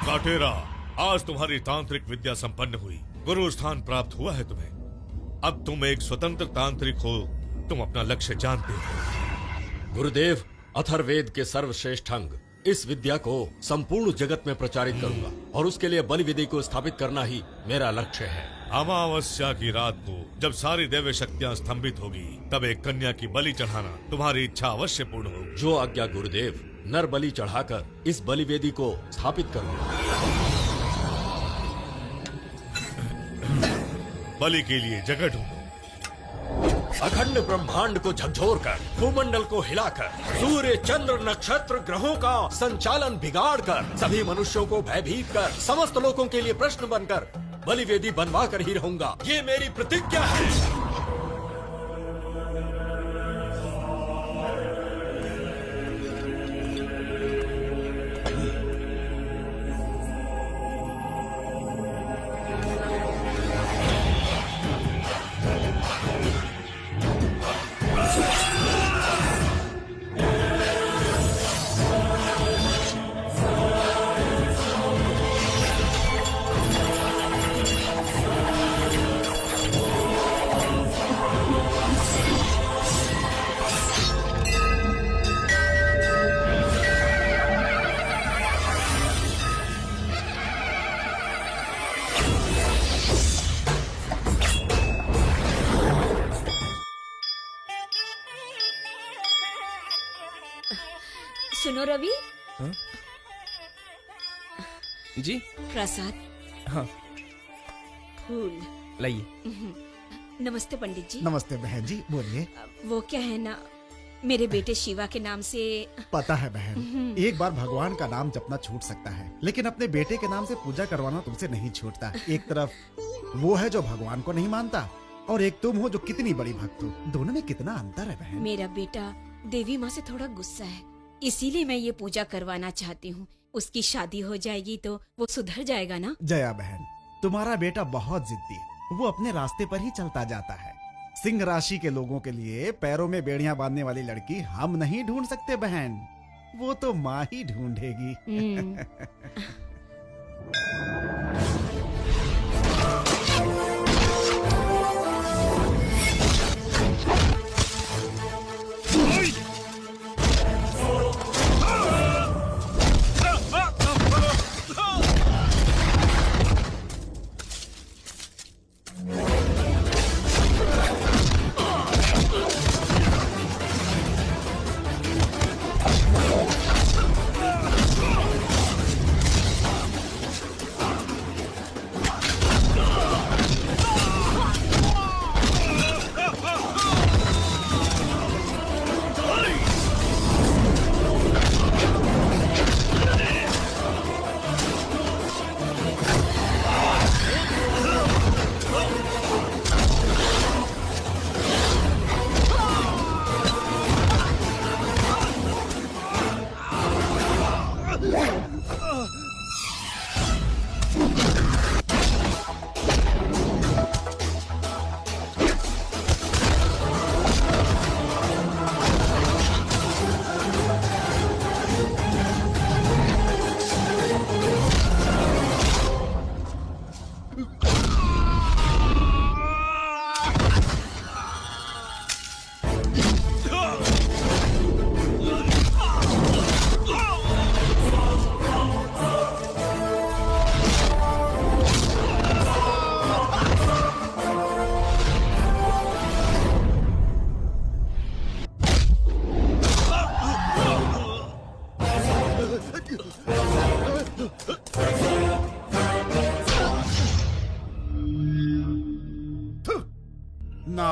काटेरा, आज तुम्हारी तांत्रिक विद्या संपन्न हुई, गुरु स्थान प्राप्त हुआ है तुम्हें। अब तुम एक स्वतंत्र तांत्रिक हो, तुम अपना लक्ष्य जानते हो। गुरुदेव, अथर्ववेद के सर्वश्रेष्ठ अंग इस विद्या को संपूर्ण जगत में प्रचारित करूंगा और उसके लिए बलि विधि को स्थापित करना ही मेरा लक्ष्य है। अमावस्या की रात को जब सारी दैव शक्तियाँ स्तंभित होगी, तब एक कन्या की बलि चढ़ाना तुम्हारी इच्छा अवश्य पूर्ण होगी। जो आज्ञा गुरुदेव। नर बलि चढ़ाकर इस बलि वेदी को स्थापित करूंगा। बलि के लिए जगह ढूंढो। अखंड ब्रह्मांड को झकझोर कर, भूमंडल को हिलाकर, सूर्य चंद्र नक्षत्र ग्रहों का संचालन बिगाड़ कर, सभी मनुष्यों को भयभीत कर, समस्त लोगों के लिए प्रश्न बनकर बलि वेदी बनवा कर ही रहूंगा। ये मेरी प्रतिज्ञा है। सुनो रवि। हाँ? जी प्रसाद। हाँ फूल लाइए। नमस्ते पंडित जी। नमस्ते बहन जी, बोलिए। वो क्या है ना, मेरे बेटे शिवा के नाम से। पता है बहन, एक बार भगवान का नाम जपना छूट सकता है, लेकिन अपने बेटे के नाम से पूजा करवाना तुमसे नहीं छूटता। एक तरफ वो है जो भगवान को नहीं मानता, और एक तुम हो जो कितनी बड़ी भक्त हो। दोनों में कितना अंतर है बहन। मेरा बेटा देवी माँ से थोड़ा गुस्सा है, इसीलिए मैं ये पूजा करवाना चाहती हूँ। उसकी शादी हो जाएगी तो वो सुधर जाएगा ना। जया बहन, तुम्हारा बेटा बहुत जिद्दी है, वो अपने रास्ते पर ही चलता जाता है। सिंह राशि के लोगों के लिए पैरों में बेड़ियां बांधने वाली लड़की हम नहीं ढूंढ सकते बहन, वो तो माँ ही ढूंढेगी।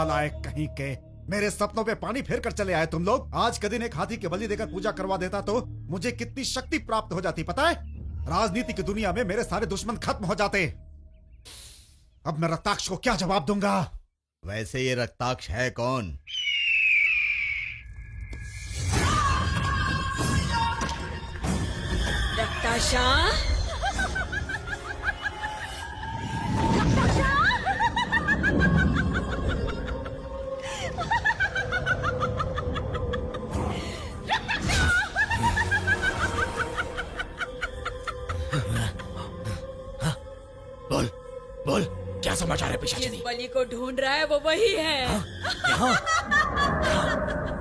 नालायक कहीं के, मेरे सपनों पे पानी फेर कर चले आए तुम लोग। आज के दिन एक हाथी की बलि देकर पूजा करवा देता तो मुझे कितनी शक्ति प्राप्त हो जाती पता है? राजनीति की दुनिया में मेरे सारे दुश्मन खत्म हो जाते। अब मैं रक्ताक्ष को क्या जवाब दूंगा? वैसे ये रक्ताक्ष है कौन? रक्ताशा, बोल बोल, क्या समाचार है पिशाचिनी? जिस बलि को ढूंढ रहा है वो वही है। यहाँ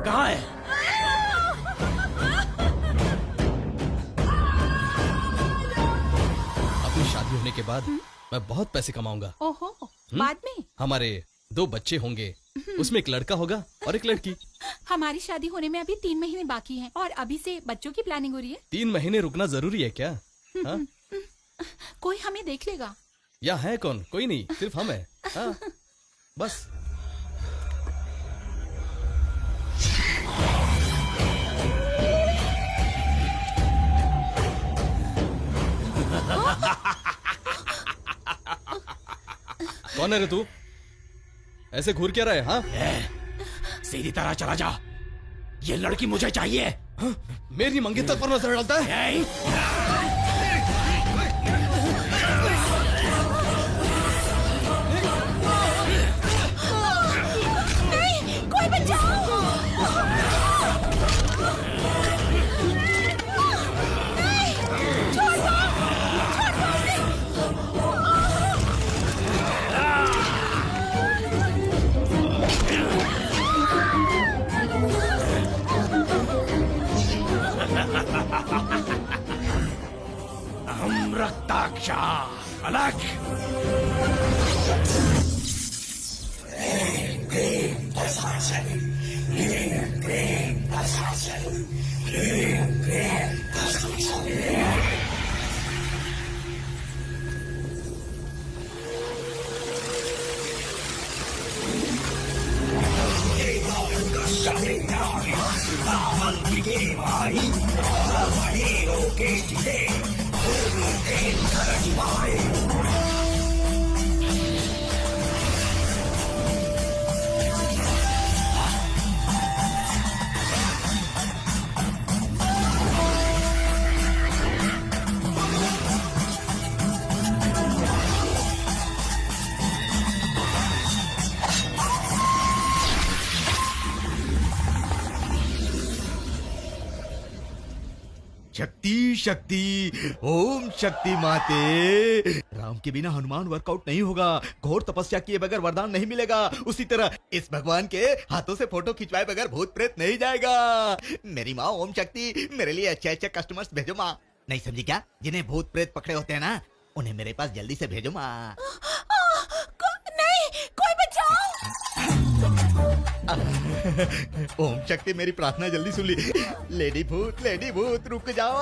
कहाँ है? अपनी शादी होने के बाद मैं बहुत पैसे कमाऊंगा। ओहो, बाद में हमारे 2 बच्चे होंगे, उसमें एक लड़का होगा और एक लड़की। हमारी शादी होने में अभी 3 महीने बाकी हैं और अभी से बच्चों की प्लानिंग हो रही है। 3 महीने रुकना जरूरी है क्या? हाँ? कोई हमें देख लेगा। या है कौन? कोई नहीं, सिर्फ हम हैं। हाँ, बस। कौन है रे तू? ऐसे घूर क्या रहा है? हाँ, सीधी तरह चला जा, ये लड़की मुझे चाहिए। हाँ? मेरी मंगेतर पर नजर डालता है? कोई बचाओ! हम रक्ताक्षा अलग। शक्ति शक्ति, ओम शक्ति माते। राम के बिना हनुमान वर्कआउट नहीं होगा, घोर तपस्या किए बगैर वरदान नहीं मिलेगा। उसी तरह इस भगवान के हाथों से फोटो खिंचवाए बगैर भूत प्रेत नहीं जाएगा। मेरी माँ ओम शक्ति, मेरे लिए अच्छे अच्छे कस्टमर्स भेजो माँ। नहीं समझी क्या? जिन्हें भूत प्रेत पकड़े होते हैं ना, उन्हें मेरे पास जल्दी से भेजो माँ। नहीं, कोई बचाओ! ओम शक्ति, मेरी प्रार्थना जल्दी सुन ली। लेडी भूत रुक जाओ।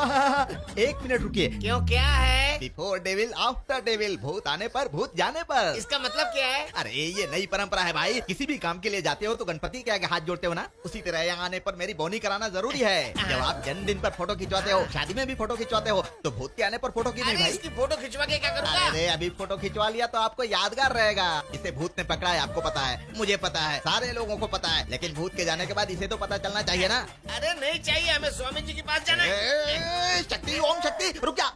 1 मिनट रुकिए। क्यों, क्या है? बिफोर डेविल आफ्टर डेविल, भूत आने पर भूत जाने पर। इसका मतलब क्या है? अरे ये नई परंपरा है भाई। किसी भी काम के लिए जाते हो तो गणपति के आगे हाथ जोड़ते हो ना, उसी तरह यहाँ आने पर मेरी बोनी कराना जरूरी है। जब आप जन्मदिन पर फोटो खिंचवाते हो, शादी में भी फोटो खिंचवाते हो, तो भूत के आने पर फोटो क्यों नहीं अरे भाई? इसकी फोटो खिंचवा के क्या करूँगा? अरे अभी फोटो खिंचवा लिया तो आपको यादगार रहेगा। इसे भूत ने पकड़ा है, आपको पता है, मुझे पता है, सारे लोगों को पता है, लेकिन भूत के जाने के बाद इसे तो पता चलना चाहिए ना। अरे नहीं चाहिए, हमें स्वामी जी के पास जाना है। शक्ति, ओम शक्ति, रुक जा।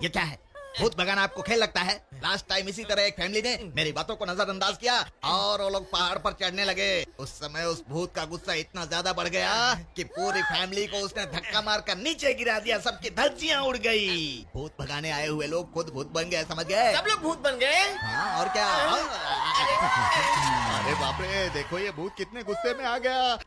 ये क्या है? भूत भगाना आपको खेल लगता है? लास्ट टाइम इसी तरह एक फैमिली ने मेरी बातों को नजरअंदाज किया और वो लोग पहाड़ पर चढ़ने लगे। उस समय उस भूत का गुस्सा इतना ज्यादा बढ़ गया कि पूरी फैमिली को उसने धक्का मारकर नीचे गिरा दिया। सबकी धज्जियां उड़ गई। भूत भगाने आए हुए लोग खुद भूत बन गए, समझ गए? सब लोग भूत बन गए? हाँ, और क्या? अरे बाप रे, देखो ये भूत कितने गुस्से में आ गया।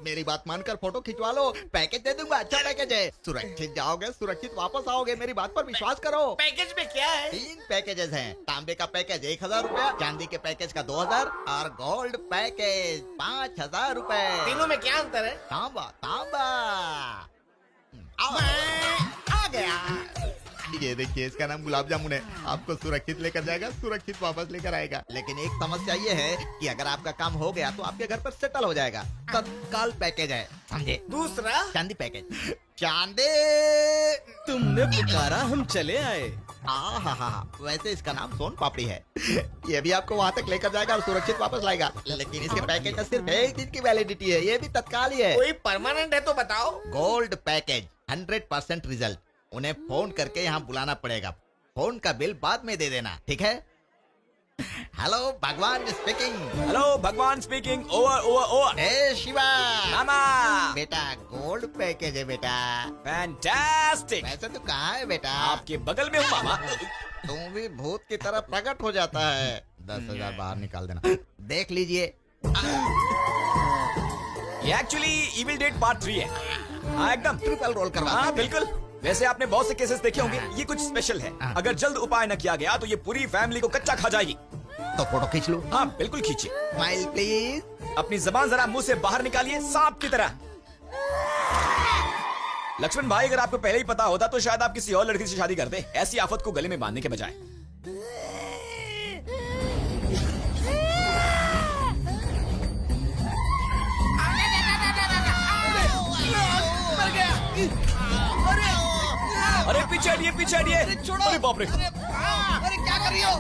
मेरी बात मानकर फोटो खिंचवा लो, पैकेज दे दूंगा, अच्छा पैकेज है। सुरक्षित जाओगे, सुरक्षित वापस आओगे, मेरी बात पर विश्वास करो। पैकेज में क्या है? 3 पैकेजेस हैं। तांबे का पैकेज 1000 रुपया, चांदी के पैकेज का 2000 और गोल्ड पैकेज 5000 रुपए। तीनों में क्या अंतर है? तांबा तांबा। आ गया। ये देखिए, इसका नाम गुलाब जामुन है। आपको सुरक्षित लेकर जाएगा, सुरक्षित वापस लेकर आएगा। लेकिन एक समस्या ये है कि अगर आपका काम हो गया तो आपके घर पर सेटल हो जाएगा। तत्काल पैकेज है, समझे? दूसरा चांदी पैकेज। चांदी। तुमने पुकारा, हम चले आए। हाँ, वैसे इसका नाम सोन पापड़ी है। ये भी आपको वहाँ तक लेकर जाएगा और सुरक्षित वापस लाएगा। लेकिन इसके पैकेज में सिर्फ 1 दिन की वैलिडिटी है, ये भी तत्काल ही है। कोई परमानेंट है तो बताओ। Gold package, 100% result. उन्हें फोन करके यहाँ बुलाना पड़ेगा। फोन का बिल बाद में दे देना, ठीक है? Hello, Bhagwan speaking. Hello, Bhagwan speaking. Over over over. ए शिवा। मामा। बेटा, गोल्ड पैकेज है बेटा। फैंटास्टिक। वैसे तो कहाँ है बेटा? आपके बगल में हूँ मामा। तुम भी भूत की तरह प्रकट हो जाता है। 10,000 बाहर निकाल देना। देख लीजिए। ये एक्चुअली इविल डेड पार्ट 3 है। हाँ, एकदम ट्रिपल रोल करवा। हाँ बिल्कुल। वैसे आपने बहुत से केसेस देखे होंगे, ये कुछ स्पेशल है। अगर जल्द उपाय न किया गया तो ये पूरी फैमिली को कच्चा खा जाएगी। तो फोटो खींच लो। हाँ बिल्कुल खींचिए। Smile please. अपनी जबान जरा मुंह से बाहर निकालिए, सांप की तरह। लक्ष्मण भाई, अगर आपको पहले ही पता होता तो शायद आप किसी और लड़की से शादी कर दे, ऐसी आफत को गले में बांधने के बजाय। अरे पीछे हटिए, पीछे हटिए। अरे बाप रे, अरे क्या कर रही हो?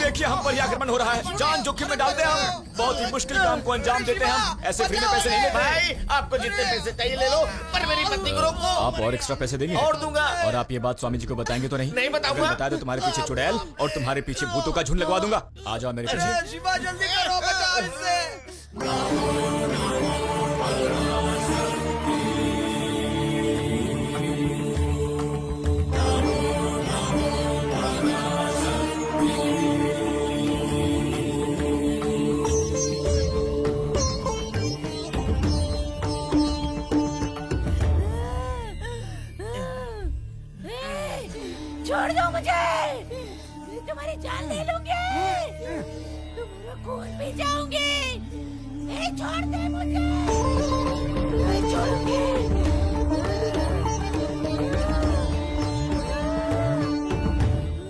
देखिए हम पर ही आक्रमण हो रहा है। जान जोखिम में डालते हैं हम। बहुत ही मुश्किल काम को अंजाम देते हैं हम। ऐसे फ्री में पैसे नहीं लेते। भाई, आपको जितने पैसे चाहिए ले लो, पर मेरी पत्नी को रोको। आप और एक्स्ट्रा पैसे देंगे? और दूंगा। और आप ये बात स्वामी जी को बताएंगे तो नहीं? नहीं बताऊंगा। अगर बता दो तुम्हारे पीछे चुड़ैल और तुम्हारे पीछे भूतों का झुंड लगवा दूंगा। आ जाओ मेरे पीछे। शिवा, जल्दी करो, बचाओ इससे। छोड़ दो मुझे, मैं तुम्हारी जान ले लूंगी, तुम्हारा खून पी जाऊंगी। छोड़ दे मुझे, मैं छोड़ूंगी।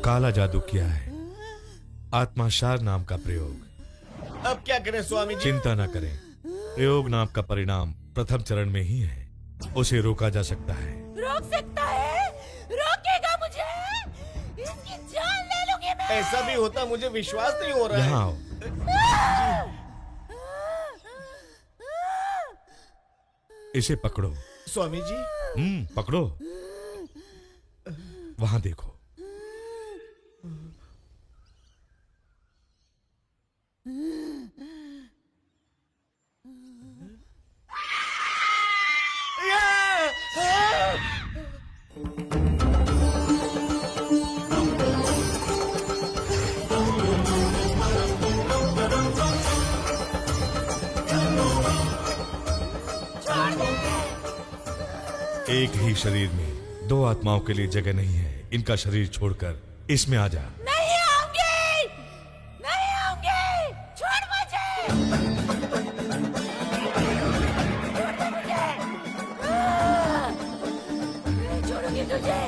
काला जादू किया है, आत्माशार नाम का प्रयोग। अब क्या करें स्वामी जी? चिंता न करें, प्रयोग नाम का परिणाम प्रथम चरण में ही है। उसे रोका जा सकता है। रोक सकता है? रोकेगा मुझे? इसकी जान ले लूंगी मैं। ऐसा भी होता, मुझे विश्वास नहीं हो रहा यहाँ है। आओ, इसे पकड़ो। स्वामी जी, पकड़ो। वहां देखो। एक ही शरीर में 2 आत्माओं के लिए जगह नहीं है। इनका शरीर छोड़कर इसमें आ जा। नहीं आऊंगी, नहीं आऊंगी, छोड़ मुझे, छोड़ दे मुझे, मैं छोड़ूंगी तुझे।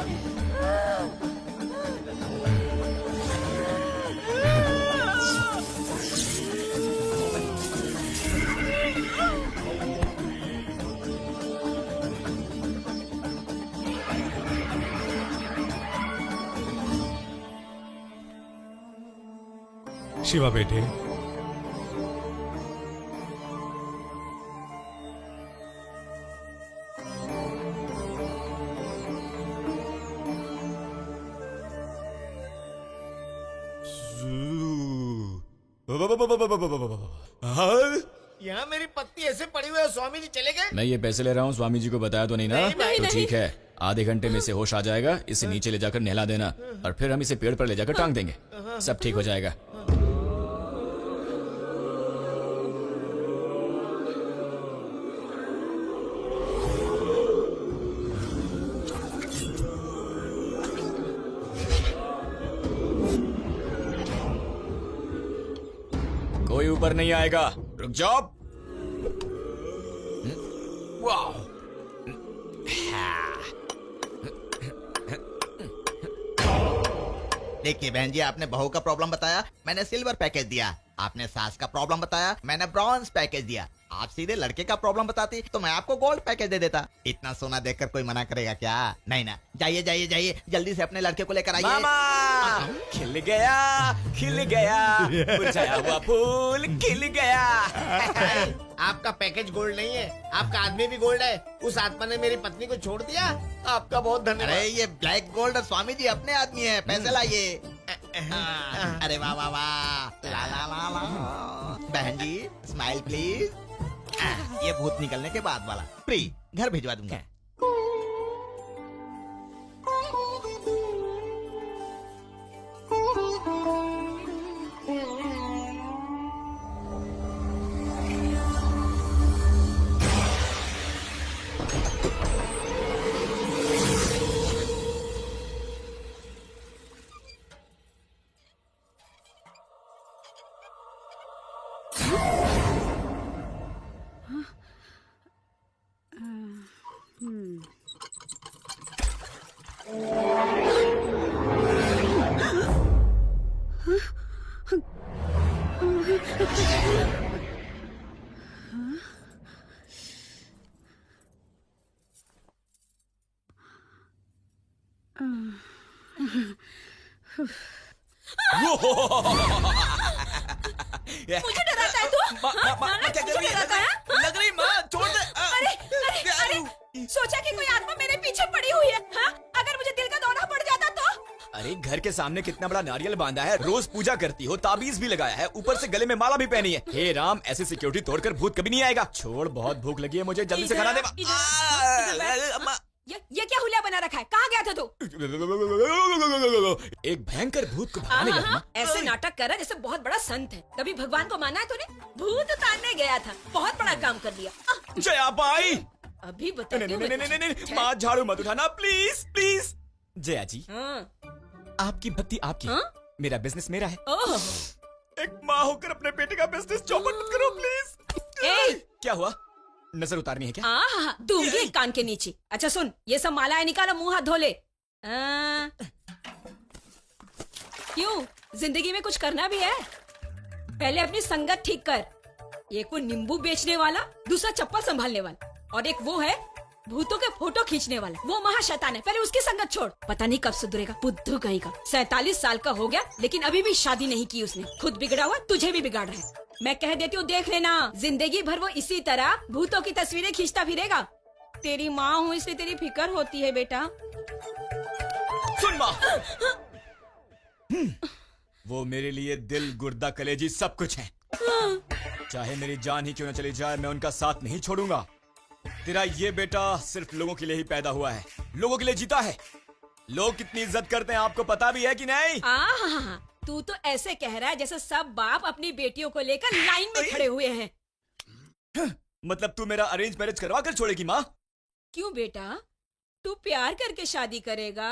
शिवा बेटे, यहाँ मेरी पत्नी ऐसे पड़ी हुई है, स्वामी जी चले गए। मैं ये पैसे ले रहा हूँ, स्वामी जी को बताया तो नहीं ना? नहीं, नहीं, तो ठीक है, आधे घंटे में इसे होश आ जाएगा। इसे नीचे ले जाकर नहला देना और फिर हम इसे पेड़ पर ले जाकर टांग देंगे। सब ठीक हो जाएगा। कोई ऊपर नहीं आएगा। रुक जाओ। वाह। देखिए बहन जी, आपने बहू का प्रॉब्लम बताया, मैंने सिल्वर पैकेज दिया। आपने सास का प्रॉब्लम बताया, मैंने ब्रॉन्ज पैकेज दिया। आप सीधे लड़के का प्रॉब्लम बताती तो मैं आपको गोल्ड पैकेज दे देता। इतना सोना देखकर कोई मना करेगा क्या? नहीं ना। जाइए जाइए जाइए, जल्दी से अपने लड़के को लेकर आइए। मामा खिल गया मुरझाया हुआ फूल खिल गया। आपका पैकेज गोल्ड नहीं है, आपका आदमी भी गोल्ड है। उस आत्मा ने मेरी पत्नी को छोड़ दिया, आपका बहुत धन्यवाद। अरे ये ब्लैक गोल्ड स्वामी जी अपने आदमी है, पैसे लाइए। अरे वाह वाह वाह, ला ला ला ला। बहन जी स्माइल प्लीज। ये भूत निकलने के बाद वाला फ्री, घर भिजवा दूंगा। मुझे डराता है तू? क्या कर रही है? डराता है? लग रही माँ, छोड़ दे। अरे अरे अरे, सोचा कि कोई आत्मा मेरे पीछे पड़ी हुई है। हाँ? अगर मुझे दिल का दौरा पड़ जाता तो? अरे घर के सामने कितना बड़ा नारियल बांधा है, रोज पूजा करती हो, ताबीज भी लगाया है, ऊपर से गले में माला भी पहनी है। हे राम, ऐसी सिक्योरिटी तोड़कर भूत कभी नहीं आएगा। छोड़, बहुत भूख लगी है मुझे, जल्दी से खाना दे। ये क्या हुलिया बना रखा है? कहाँ गया था तू? एक भयंकर भूत को भगाने गया था। ऐसे नाटक कर रहा है जैसे बहुत बड़ा संत है। कभी भगवान को माना है तूने? भूत उतारने गया था, बहुत बड़ा काम कर लिया। जया बाई, अभी बता। नहीं, माँ झाड़ू मत उठाना प्लीज प्लीज। जया जी, आपकी भक्ति आपकी, मेरा बिजनेस मेरा है। एक माँ होकर अपने बेटे का बिजनेस चौपट मत करो प्लीज। क्या हुआ? नजर उतारनी है क्या? दूंगी कान के नीचे। अच्छा सुन, ये सब मालाएं निकालो, मुंह हाथ धो ले। क्यों, जिंदगी में कुछ करना भी है? पहले अपनी संगत ठीक कर। एक वो नींबू बेचने वाला, दूसरा चप्पल संभालने वाला, और एक वो है भूतों के फोटो खींचने वाला। वो महाशैतान है, पहले उसकी संगत छोड़। पता नहीं कब सुधरेगा, बुद्धू कहीं का। 47 साल का हो गया लेकिन अभी भी शादी नहीं की उसने। खुद बिगड़ा हुआ, तुझे भी बिगाड़ रहा है। मैं कह देती हूँ, देख लेना, जिंदगी भर वो इसी तरह भूतों की तस्वीरें खींचता फिरेगा। तेरी माँ हूँ इसलिए तेरी फिक्र होती है बेटा। सुन माँ, वो मेरे लिए दिल, गुर्दा, कलेजी सब कुछ है। चाहे मेरी जान ही क्यों न चली जाए, मैं उनका साथ नहीं छोड़ूंगा। तेरा ये बेटा सिर्फ लोगों के लिए ही पैदा हुआ है, लोगों के लिए जीता है। लोग कितनी इज्जत करते हैं आपको पता भी है कि नहीं? तू तो ऐसे कह रहा है जैसे सब बाप अपनी बेटियों को लेकर लाइन में खड़े हुए हैं। मतलब तू मेरा अरेंज मैरिज करवा कर छोड़ेगी माँ? क्यों बेटा, तू प्यार करके शादी करेगा?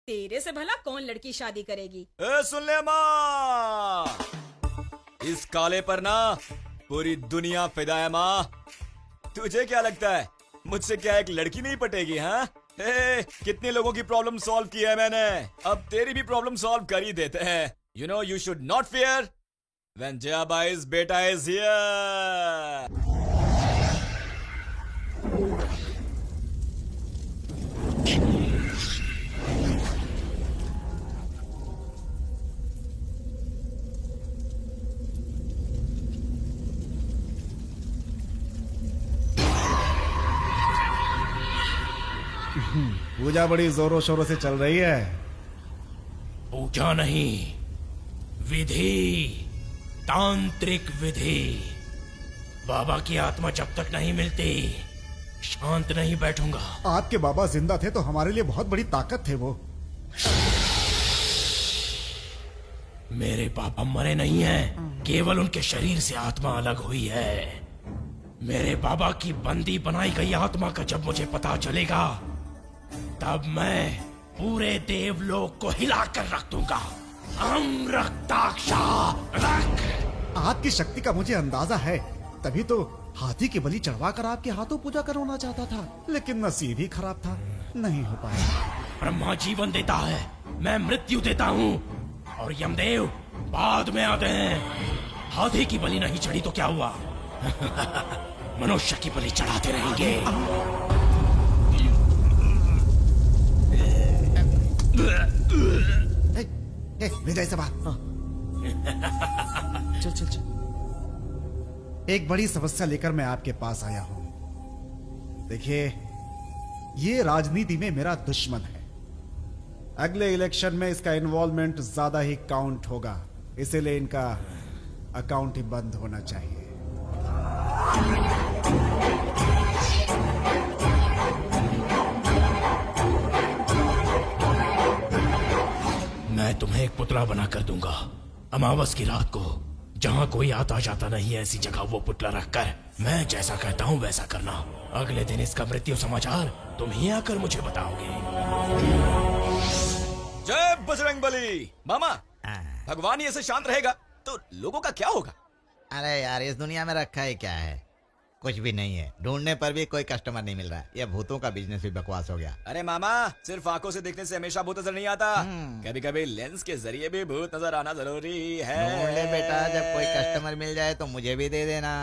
तेरे से भला कौन लड़की शादी करेगी? सुन ले माँ, इस काले पर ना पूरी दुनिया फिदा है माँ। तुझे क्या लगता है मुझसे क्या एक लड़की नहीं पटेगी? हाँ, कितने लोगों की प्रॉब्लम सॉल्व की है मैंने, अब तेरी भी प्रॉब्लम सॉल्व कर ही देते हैं। You know you should not fear when जयाबाई's बेटा इज हियर। पूजा बड़ी जोरों शोरों से चल रही है। पूजा नहीं, विधि, तांत्रिक विधि। बाबा की आत्मा जब तक नहीं मिलती शांत नहीं बैठूंगा। आपके बाबा जिंदा थे तो हमारे लिए बहुत बड़ी ताकत थे वो। मेरे पापा मरे नहीं हैं, केवल उनके शरीर से आत्मा अलग हुई है। मेरे बाबा की बंदी बनाई गई आत्मा का जब मुझे पता चलेगा, तब मैं पूरे देवलोक को हिलाकर रख दूंगा। आपकी शक्ति का मुझे अंदाजा है, तभी तो हाथी की बलि चढ़वाकर आपके हाथों पूजा करवाना चाहता था, लेकिन नसीब ही खराब था, नहीं हो पाया। ब्रह्मा जीवन देता है, मैं मृत्यु देता हूँ और यमदेव बाद में आते हैं। हाथी की बलि नहीं चढ़ी तो क्या हुआ? मनुष्य की बलि चढ़ाते रहेंगे। विजय सभा, चल चल चल। एक बड़ी समस्या लेकर मैं आपके पास आया हूं। देखिए, ये राजनीति में मेरा दुश्मन है। अगले इलेक्शन में इसका इन्वॉल्वमेंट ज्यादा ही काउंट होगा, इसीलिए इनका अकाउंट ही बंद होना चाहिए। मैं तुम्हें एक पुतला बना कर दूंगा। अमावस की रात को जहाँ कोई आता जाता नहीं है, ऐसी जगह वो पुतला रखकर मैं जैसा कहता हूँ वैसा करना। अगले दिन इसका मृत्यु समाचार तुम ही आकर मुझे बताओगे। जय बजरंगबली। मामा, भगवान ही ऐसे शांत रहेगा तो लोगों का क्या होगा? अरे यार, इस दुनिया में रखा है क्या है? कुछ भी नहीं है। ढूंढने पर भी कोई कस्टमर नहीं मिल रहा। ये भूतों का बिजनेस भी बकवास हो गया। अरे मामा, सिर्फ आंखों से देखने से हमेशा भूत नजर नहीं आता। कभी कभी लेंस के जरिए भी भूत नजर आना जरूरी है। ढूंढ ले बेटा, जब कोई कस्टमर मिल जाए तो मुझे भी दे देना।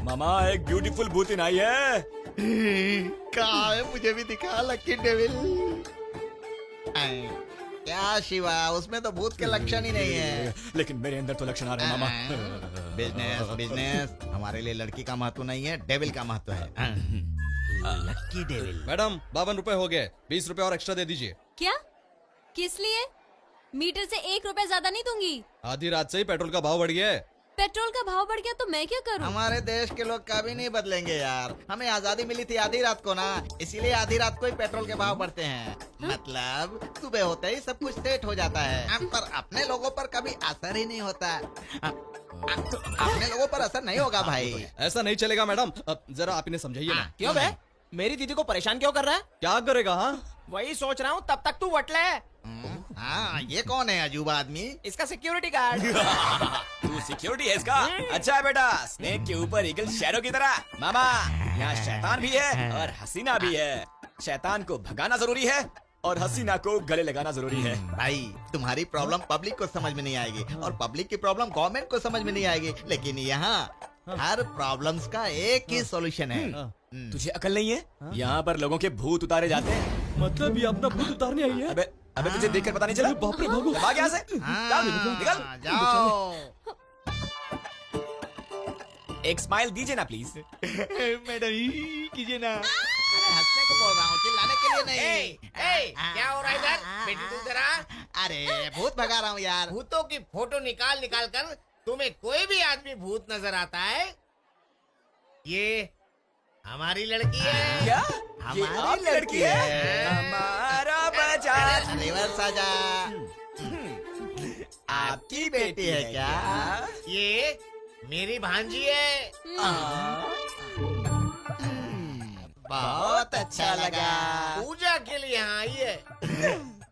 मामा, एक ब्यूटीफुल भूतिन आई है। कहाँ है? मुझे भी दिखा लकी डेविल। क्या शिवा, उसमें तो भूत के लक्षण ही नहीं है। लेकिन मेरे अंदर तो लक्षण आ रहे हैं मामा। बिजनेस बिजनेस, हमारे लिए लड़की का महत्व नहीं है, डेविल का महत्व है। Lucky devil. मैडम, 52 रुपए हो गए। 20 रुपए और एक्स्ट्रा दे दीजिए। क्या? किस लिए? मीटर से 1 रुपया ज्यादा नहीं दूंगी। आधी रात से ही पेट्रोल का भाव बढ़ गया है। पेट्रोल का भाव बढ़ गया तो मैं क्या करूं? हमारे देश के लोग कभी नहीं बदलेंगे यार। हमें आजादी मिली थी आधी रात को ना, इसीलिए आधी रात को ही पेट्रोल के भाव बढ़ते हैं। मतलब सुबह होते ही सब कुछ सेट हो जाता है। पर अपने लोगों पर कभी असर ही नहीं होता। अपने लोगों पर असर नहीं होगा भाई। ऐसा नहीं चलेगा मैडम, अब जरा आप इन्हें समझाइए ना। क्यों बे? मेरी दीदी को परेशान क्यों कर रहा है? क्या करेगा? हाँ, वही सोच रहा हूँ, तब तक तू वटले। हाँ, ये कौन है अजूबा आदमी? इसका सिक्योरिटी गार्ड। तू सिक्योरिटी है इसका? अच्छा है बेटा, स्नेक के ऊपर ईगल शैरो की तरह। मामा, यहाँ शैतान भी है और हसीना भी है। शैतान को भगाना जरूरी है और हसीना को गले लगाना जरूरी है। भाई, तुम्हारी प्रॉब्लम पब्लिक को समझ में नहीं आएगी और पब्लिक की प्रॉब्लम गवर्नमेंट को समझ में नहीं आएगी, लेकिन यहाँ हर प्रॉब्लम्स का एक ही सॉल्यूशन है। तुझे अकल नहीं है? यहाँ पर लोगों के भूत उतारे जाते हैं। मतलब ये अपना भूत उतारने आई है? अबे तुझे देखकर पता नहीं चला? बाप रे, भागो। भाग यहाँ से। निकल। जाओ। एक स्माइल दीजिए ना प्लीज। मैडम कीजिए ना। अरे हंसने को बोल रहा हूँ, चिल्लाने के लिए नहीं। क्या हो रहा है इधर? बेटी तू जरा। अरे भूत भगा रहा हूँ यार। भूतों की फोटो निकाल निकाल कर तुम्हें कोई भी आदमी भूत नजर आता है? ये हमारी लड़की है। क्या? हमारी लड़की है। हमारा बाजार। रिवर्स आजा। आपकी बेटी है क्या? ये मेरी भांजी है। बहुत अच्छा लगा। पूजा के लिए यहाँ आई है।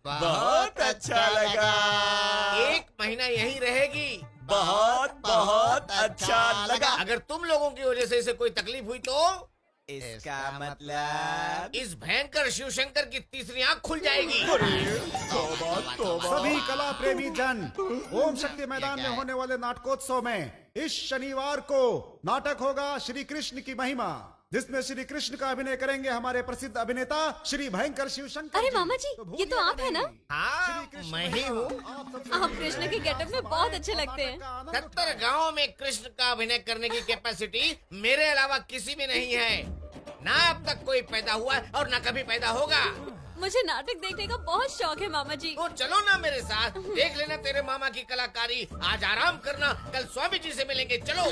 बहुत अच्छा लगा। 1 महीना यहीं रहेगी। बहुत बहुत अच्छा लगा। अगर तुम लोगों की वजह से इसे कोई तकलीफ हुई तो इसका मतलब इस भयंकर शिव शंकर की तीसरी आंख खुल जाएगी। सभी कला प्रेमी जन, ओम शक्ति मैदान में होने वाले नाटकोत्सव में इस शनिवार को नाटक होगा श्री कृष्ण की महिमा, जिसमें श्री कृष्ण का अभिनय करेंगे हमारे प्रसिद्ध अभिनेता श्री भयंकर शिव शंकर। अरे मामा जी, ये तो आप है ना? हाँ, मैं ही हूँ। आप कृष्ण के गेटअप में बहुत अच्छे लगते हैं। 70 गाँव में कृष्ण का अभिनय करने की कैपेसिटी मेरे अलावा किसी में नहीं है। ना अब तक कोई पैदा हुआ है और ना कभी पैदा होगा। मुझे नाटक देखने का बहुत शौक है मामा जी। तो चलो ना मेरे साथ, देख लेना तेरे मामा की कलाकारी। आज आराम करना, कल स्वामी जी से मिलेंगे। चलो।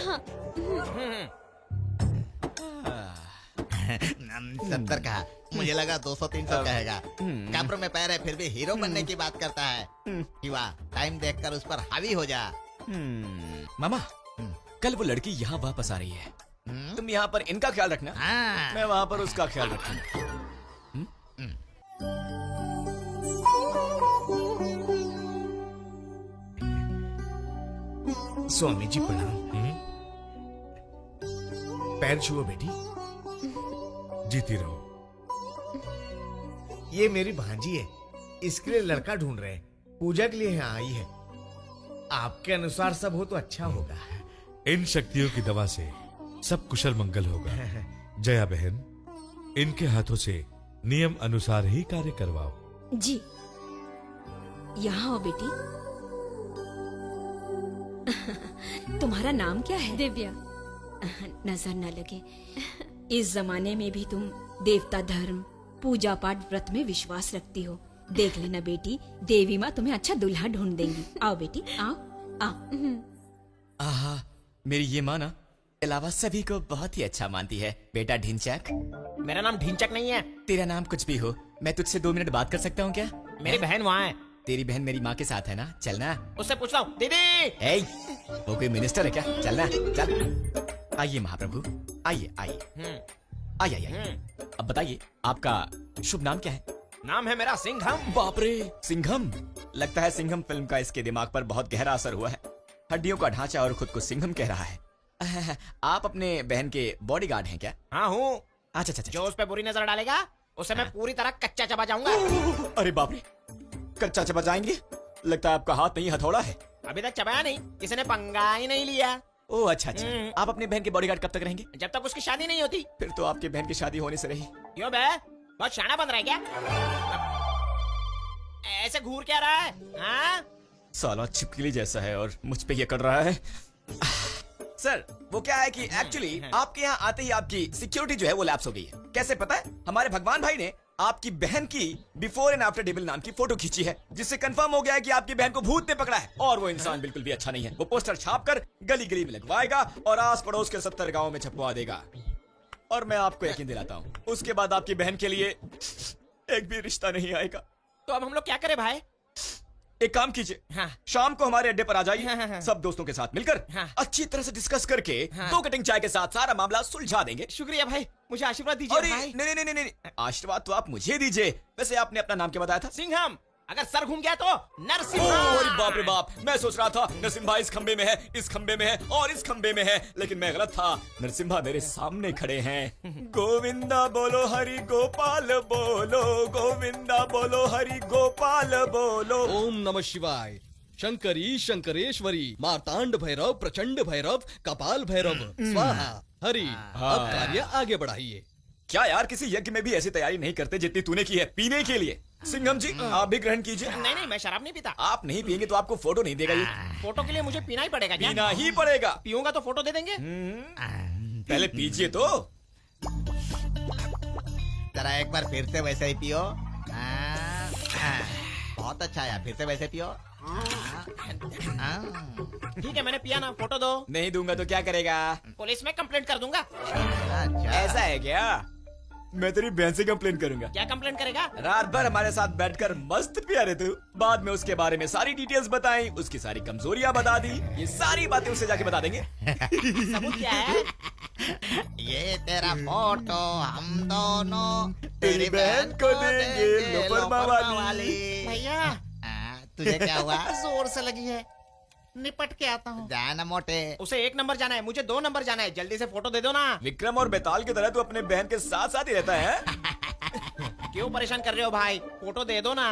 70 कहा, मुझे लगा 200-300 कहेगा। कैमरे में पैर है फिर भी हीरो बनने की बात करता है। शिवा, टाइम देखकर उस पर हावी हो जा। मामा, कल वो लड़की यहाँ वापस आ रही है। तुम यहाँ पर इनका ख्याल रखना, हाँ। मैं वहाँ पर उसका ख्याल रखूंगा। स्वामी जी प्रणाम। पैर छुओ बेटी। जीती रहो। ये मेरी भांजी है, इसके लिए लड़का ढूंढ रहे हैं, पूजा के लिए यहाँ आई है। आपके अनुसार सब हो तो अच्छा होगा। इन शक्तियों की दवा से सब कुशल मंगल होगा। जया बहन, इनके हाथों से नियम अनुसार ही कार्य करवाओ। जी, यहाँ आओ बेटी। तुम्हारा नाम क्या है? दिव्या। नजर न लगे, इस जमाने में भी तुम देवता धर्म, पूजा पाठ, व्रत में विश्वास रखती हो। देख लेना बेटी, देवी माँ तुम्हें अच्छा दूल्हा ढूंढ देंगी। आओ बेटी, आओ आओ। आहा, मेरी ये माँ ना के अलावा सभी को बहुत ही अच्छा मानती है। बेटा ढिंचैक। मेरा नाम ढिंचक नहीं है। तेरा नाम कुछ भी हो, मैं तुझसे 2 मिनट बात कर सकता हूँ क्या? मेरी बहन वहाँ है। तेरी बहन मेरी माँ के साथ है ना, चलना। उससे पूछता हूँ। दीदी। ए, वो कोई मिनिस्टर है क्या? चलना, चल। आइए महाप्रभु, आइए आइए आइए आइए। अब बताइए, आपका शुभ नाम क्या है? नाम है मेरा सिंघम। बाप रे, सिंघम। लगता है सिंघम फिल्म का इसके दिमाग पर बहुत गहरा असर हुआ है। हड्डियों का ढांचा और खुद को सिंघम कह रहा है। आप अपने बहन के बॉडीगार्ड हैं क्या? हाँ हूँ। अच्छा अच्छा जो उस पे बुरी नजर डालेगा उसे मैं पूरी तरह कच्चा चबा जाऊंगा। अरे बाप रे, कच्चा चबा जाएंगे? लगता है आपका हाथ नहीं हथौड़ा है। अभी तक चबाया नहीं, किसी ने पंगा ही नहीं लिया। ओह अच्छा अच्छा। आप अपने बहन के बॉडीगार्ड कब तक रहेंगे? जब तक उसकी शादी नहीं होती। फिर तो आपकी बहन की शादी होने से रही। क्यों बे, बहुत शाना बन रहा है क्या? ऐसे घूर क्या रहा है? हाँ? साला छिपकली जैसा है और मुझ पे ये कर रहा है। सर, वो क्या है कि एक्चुअली आपके यहाँ आते ही आपकी सिक्योरिटी जो है वो लैप्स हो गई है। कैसे पता है? हमारे भगवान भाई ने आपकी बहन की बिफोर एंड आफ्टर डेबिल नाम की फोटो खींची है, जिससे कंफर्म हो गया है कि आपकी बहन को भूत ने पकड़ा है और वो इंसान बिल्कुल भी अच्छा नहीं है। वो पोस्टर छापकर गली गली में लगवाएगा और आस पड़ोस के 70 गाँव में छपवा देगा। और मैं आपको यकीन दिलाता हूँ, उसके बाद आपकी बहन के लिए एक भी रिश्ता नहीं आएगा। तो अब हम लोग क्या करें भाई? एक काम कीजिए, हाँ। शाम को हमारे अड्डे पर आ जाइए। हाँ। सब दोस्तों के साथ मिलकर अच्छी तरह से डिस्कस करके 2 कटिंग चाय के साथ सारा मामला सुलझा देंगे। शुक्रिया भाई, मुझे आशीर्वाद दीजिए अरे भाई। नहीं नहीं नहीं नहीं, आशीर्वाद तो आप मुझे दीजिए। वैसे आपने अपना नाम क्या बताया था? सिंघम। अगर सर घूम गया तो नरसिंह। अरे बाप रे बाप, मैं सोच रहा था नरसिम्हा इस खंबे में है, इस खंबे में है और इस खंबे में है, लेकिन मैं गलत था। नरसिम्हा मेरे सामने खड़े हैं। गोविंदा बोलो हरि गोपाल बोलो, गोविंदा बोलो हरि गोपाल बोलो। ओम नमः शिवाय। शंकरी शंकरेश्वरी, मार्तांड भैरव, प्रचंड भैरव, कपाल भैरव, स्वाहा। हरि, अब कार्य आगे बढ़ाइए। क्या यार, किसी यज्ञ में भी ऐसी तैयारी नहीं करते जितनी तूने की है पीने के लिए। सिंघम जी, आप भी ग्रहण कीजिए। नहीं, मैं शराब नहीं पीता। आप नहीं पियेंगे तो आपको फोटो नहीं देगा ये। फोटो के लिए मुझे पीना ही पड़ेगा क्या? पीना ही पड़ेगा। पीऊंगा तो फोटो दे देंगे। पहले पीजिए तो। जरा एक बार फिर से वैसे ही पियो। बहुत अच्छा है, फिर से वैसे पियो। ठीक है, मैंने पिया ना, फोटो दो। नहीं दूंगा तो क्या करेगा? पुलिस में कंप्लेंट कर दूंगा। ऐसा है क्या? मैं तेरी बहन से कंप्लेन करूंगा। क्या कंप्लेंट करेगा? रात भर हमारे साथ बैठकर मस्त पिया रहे तू, बाद में उसके बारे में सारी डिटेल्स बताई, उसकी सारी कमजोरियां बता दी। ये सारी बातें उससे जाके बता देंगे। सबूत क्या है? ये तेरा फोटो हम दोनों तेरी बहन को देंगे लोपरमा वाली। भैया, तुझे क्या हुआ? जोर से लगी है, निपट के आता हूँ। जाना मोटे। उसे 1 नंबर जाना है, मुझे 2 नंबर जाना है। जल्दी से फोटो दे दो ना। विक्रम और बेताल की तरह तू अपने बहन के साथ साथ ही रहता है। क्यों परेशान कर रहे हो भाई? फोटो दे दो ना।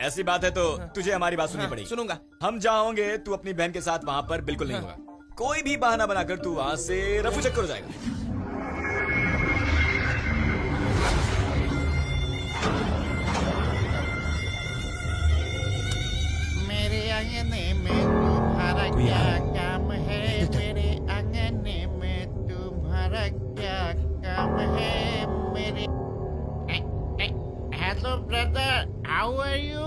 ऐसी बात है तो तुझे हमारी बात सुननी पड़ेगी। सुनूंगा। हम जहाँ होंगे तू अपनी बहन के साथ वहाँ पर बिल्कुल नहीं होगा। कोई भी बहाना बनाकर तू वहाँ से रफू चक्कर हो जाएगा। मेरे आंगने में तुम्हारा क्या काम है? मेरे आंगने में तुम्हारा क्या काम है? मेरे hello brother, how are you?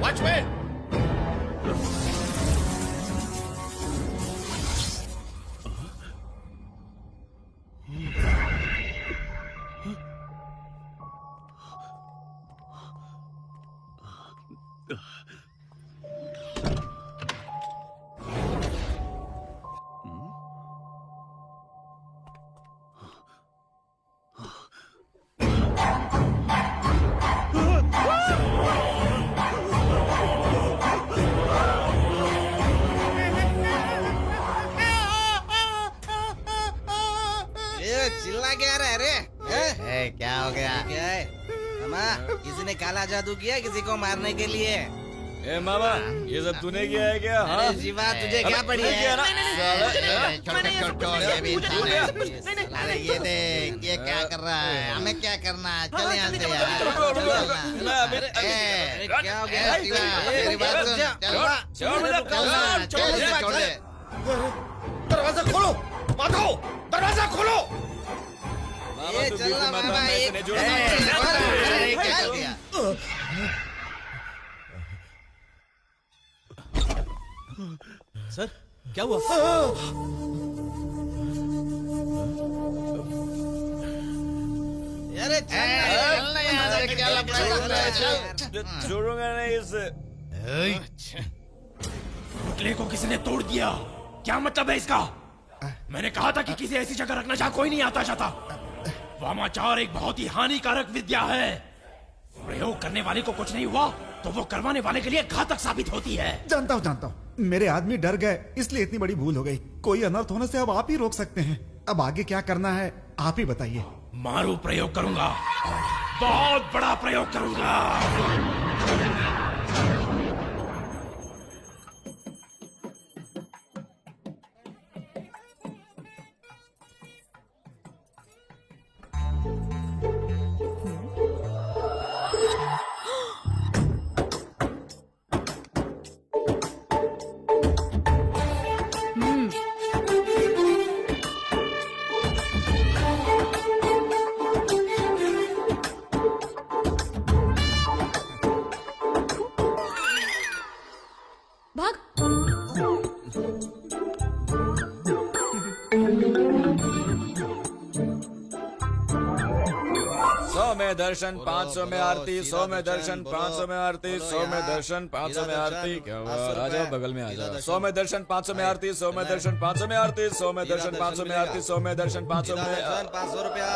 Watchman! चिल्ला क्या रहा है रे? क्या हो गया? क्या है मामा? किसी ने काला जादू किया किसी को मारने के लिए? ए मामा, ये सब तूने किया है क्या? हाँ? अरे जीवा, तुझे क्या पड़ी है? अरे ये देख, ये क्या कर रहा है? हमें क्या करना है? चल यहाँ से यार। क्या हो गया जीवा? मेरी बात सुन। छोड़ दे। दरवाजा खोलो, माधव, दरवाजा खोलो। ये चल रहा मामा, एक क्या कर दिया? सर क्या हुआ? अरे चलना यहाँ से, क्या लफड़ा कर रहा है? चल। छोड़ूंगा नहीं इसे। पुतले को किसी ने तोड़ दिया, क्या मतलब है इसका? मैंने कहा था कि किसी ऐसी जगह रखना जहाँ कोई नहीं आता जाता। वामाचार एक बहुत ही हानिकारक विद्या है। प्रयोग करने वाले को कुछ नहीं हुआ तो वो करवाने वाले के लिए घातक साबित होती है। जानता हूँ मेरे आदमी डर गए इसलिए इतनी बड़ी भूल हो गई। कोई अनर्थ होने से अब आप ही रोक सकते हैं। अब आगे क्या करना है आप ही बताइए। मारू प्रयोग करूंगा, बहुत बड़ा प्रयोग करूंगा। दर्शन 500 में आरती, 100 में दर्शन 500 में आरती, 100 में दर्शन 500 में आरती। क्या हुआ? आ जाओ बगल में आ जाओ। 100 में दर्शन 500 में आरती, 100 में दर्शन 500 में आरती, 100 में दर्शन 500 में आरती, 100 में दर्शन 500 में। 500 रुपया।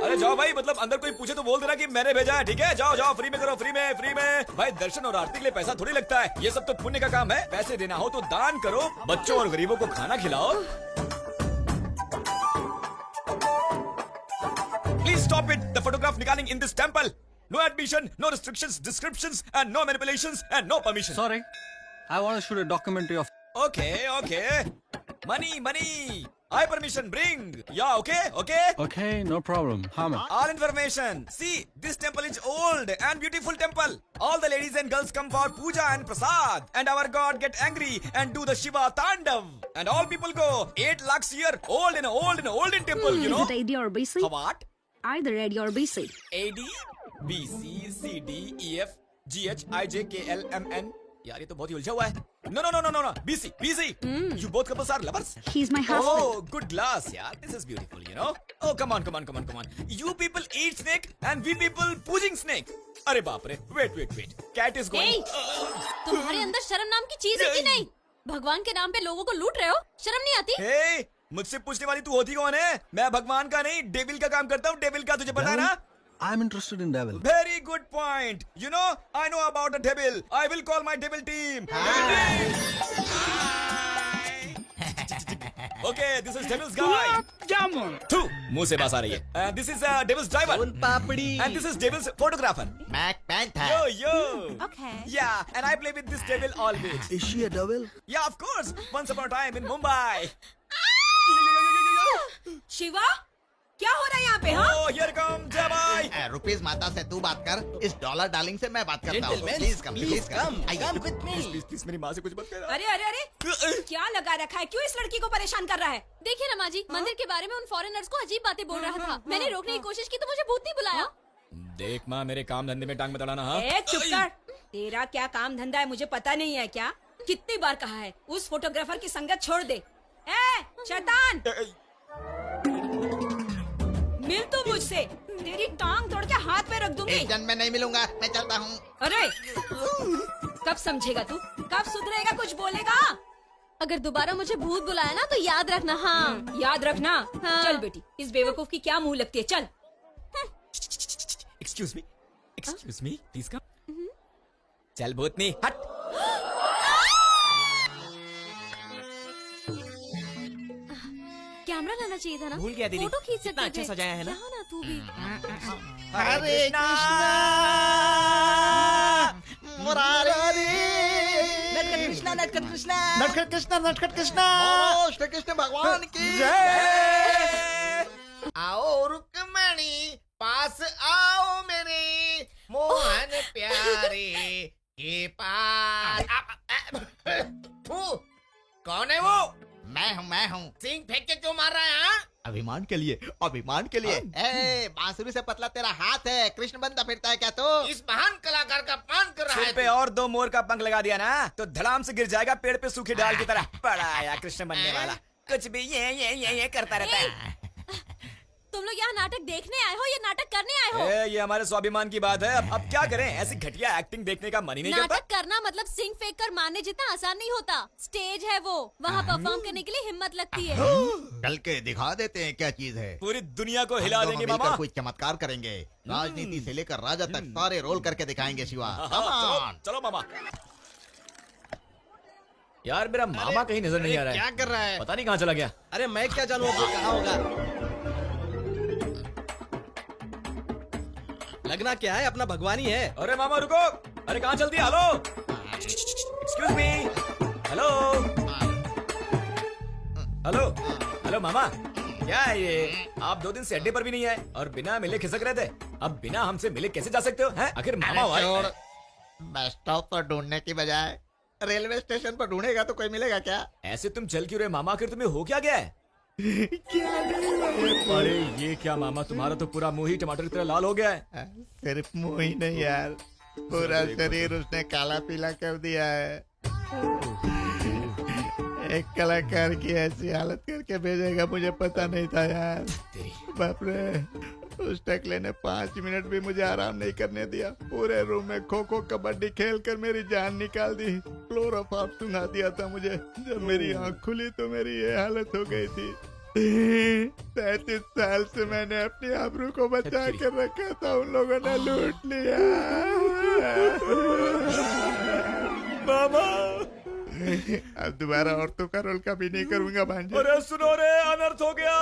अरे जाओ भाई, मतलब अंदर कोई पूछे तो बोल देना कि मैंने भेजा है, ठीक है? जाओ जाओ, फ्री में करो, फ्री में, फ्री में। भाई दर्शन और आरती के लिए पैसा थोड़ी लगता है, ये सब तो पुण्य का काम है। पैसे देना हो तो दान करो, बच्चों और गरीबों को खाना खिलाओ। Please stop it! The photograph निकालिंग in this temple. No admission, no restrictions, descriptions, and no manipulations, and no permission. Sorry, I want to shoot a documentary of. Okay. Money. I permission, bring. Yeah, okay. Okay, no problem. How much? All information. See, this temple is old and beautiful temple. All the ladies and girls come for puja and prasad. And our god get angry and do the Shiva Tandav. And all people go 8 lakhs year old in an olden temple, you know. Is it AD or BC? What? Either AD or BC. AD, BC, CD, EF, GH, IJ, KL, MN. यार ये तो बहुत ही उलझा हुआ है। No. BC. You both couples are lovers. He's my husband. Oh, good glass, यार. This is beautiful, you know. Oh, come on. You people eat snake and we people पूजिंग snake. अरे बाप रे. Wait. Cat is going. तुम्हारे अंदर शर्म नाम की चीज है कि नहीं? भगवान के नाम पे लोगों को लूट रहे हो, शर्म नहीं आती? Hey, मुझसे पूछने वाली तू होती कौन है? मैं भगवान का नहीं, डेविल का काम करता हूँ। डेविल का तुझे पता है ना? I'm interested in devil. Very good point. You know, I know about the devil. I will call my devil team. Okay, this is devil's guy. Two. मुंह से बात आ रही है. And this is devil's driver. Papdi. And this is devil's photographer. Back था. Yo. Okay. Yeah, and I play with this devil always. Is she a devil? Yeah, of course. Once upon a time in Mumbai. Shiva, क्या हो रहा है यहाँ पे? हाँ, Oh, here comes जय भाई। रुपीज माता से तू बात कर, इस डॉलर डार्लिंग से मैं बात करता हूँ। Gentlemen, please come, please please come, come. come with me। Please, मेरी माँ से कुछ मत कहना। अरे अरे अरे, क्या लगा रखा है? क्यों इस लड़की को परेशान कर रहा है? देखिए रमा जी, मंदिर के बारे में उन फॉरेनर्स को अजीब बातें बोल रहा था। मैंने रोकने की कोशिश की तो मुझे भूत नहीं बुलाया। देख माँ, मेरे काम धंधे में टांग मत अड़ाना। हाँ, ए, चुप कर। तेरा क्या काम धंधा है मुझे पता नहीं है क्या? कितनी बार कहा है उस फोटोग्राफर की संगत छोड़ दे। ए, शैतान, मिल तू मुझसे, तेरी टांग तोड़ के हाथ पे रख दूंगी। इस जन्म में नहीं मिलूंगा, मैं चलता हूँ। अरे, कब समझेगा तू? कब सुधरेगा? कुछ बोलेगा? अगर दोबारा मुझे भूत बुलाया ना तो याद रखना। हाँ, याद रखना। हाँ। चल बेटी, इस बेवकूफ की क्या मुंह लगती है? चल। Excuse me, please come. चल भूतनी, हट। कैमरा लाना चाहिए था ना। भूल गया दीदी। फोटो खींच सकते कितना अच्छा थे। सजाया है ना। यहाँ ना तू भी। हरे कृष्णा मुरारी, नटखट कृष्णा, नटखट कृष्णा। नटखट कृष्णा, नटखट कृष्णा। बोलो श्री कृष्ण भगवान की जय। आओ रुक्मणी, पास आओ मेरे मोहन प्यारे के पास। कौन है वो? मैं हूँ। सिंह फेंक के क्यों मार रहा है? हाँ? अभिमान के लिए, अभिमान के लिए। ए, बांसुरी से पतला तेरा हाथ है, कृष्ण बनता फिरता है क्या तू? इस महान कलाकार का अपमान कर रहा सिर है पे तू। और 2 मोर का पंख लगा दिया ना तो धड़ाम से गिर जाएगा पेड़ पे सूखी डाल की तरह। बड़ा आया कृष्ण बनने वाला, कुछ भी ये करता रहता है। तुम लोग यहाँ नाटक देखने आए हो या नाटक करने आए हो? ये हमारे स्वाभिमान की बात है। अब क्या करें, ऐसी घटिया एक्टिंग देखने का मन ही नहीं करता। नाटक करना मतलब सिंग फेंक कर मारने जितना आसान नहीं होता। स्टेज है वो, वहाँ परफॉर्म करने के लिए हिम्मत लगती है। चल के दिखा देते हैं क्या चीज है। पूरी दुनिया को हिला हम दोनों देंगे मिलकर मामा। कोई चमत्कार करेंगे, राजनीति से लेकर राजा तक सारे रोल करके दिखाएंगे शिवा। Come on। चलो मामा। यार मेरा मामा कहीं नजर नहीं आ रहा है। क्या कर रहा है? पता नहीं कहाँ चला गया। अरे मैं क्या जानूं वो कहाँ होगा? लगना क्या है, अपना भगवान ही है। अरे मामा रुको, अरे कहाँ चल दिया? Hello, excuse me, hello hello hello मामा, क्या है ये? आप 2 दिन से अड्डे पर भी नहीं आए और बिना मिले खिसक रहे थे। अब बिना हमसे मिले कैसे जा सकते हो? हैं? आखिर मामा हुआ है। बस स्टॉप पर ढूंढने की बजाय रेलवे स्टेशन पर ढूंढेगा तो कोई मिलेगा क्या? ऐसे तुम चल क्यों रहे मामा? आखिर तुम्हें हो क्या गया है? क्या नहीं, अरे ये क्या मामा, तुम्हारा तो पूरा मुंह ही टमाटर की तरह लाल हो गया है। सिर्फ मुंह ही नहीं यार, पूरा शरीर उसने काला पीला कर दिया है। एक कलाकार की ऐसी हालत करके भेजेगा मुझे पता नहीं था यार। बाप रे, उस टकले ने 5 मिनट भी मुझे आराम नहीं करने दिया। पूरे रूम में खो खो कबड्डी खेल कर मेरी जान निकाल दी। क्लोरोफॉर्म सुना दिया था मुझे। जब मेरी आंख खुली तो मेरी ये हालत हो गई थी। 33 साल से मैंने अपनी आबरू को बचा कर रखा था, उन लोगों ने लूट लिया। मामा अब दोबारा औरतों का रोल कभी नहीं करूंगा भांजे। अरे सुनो रे, अनर्थ हो गया।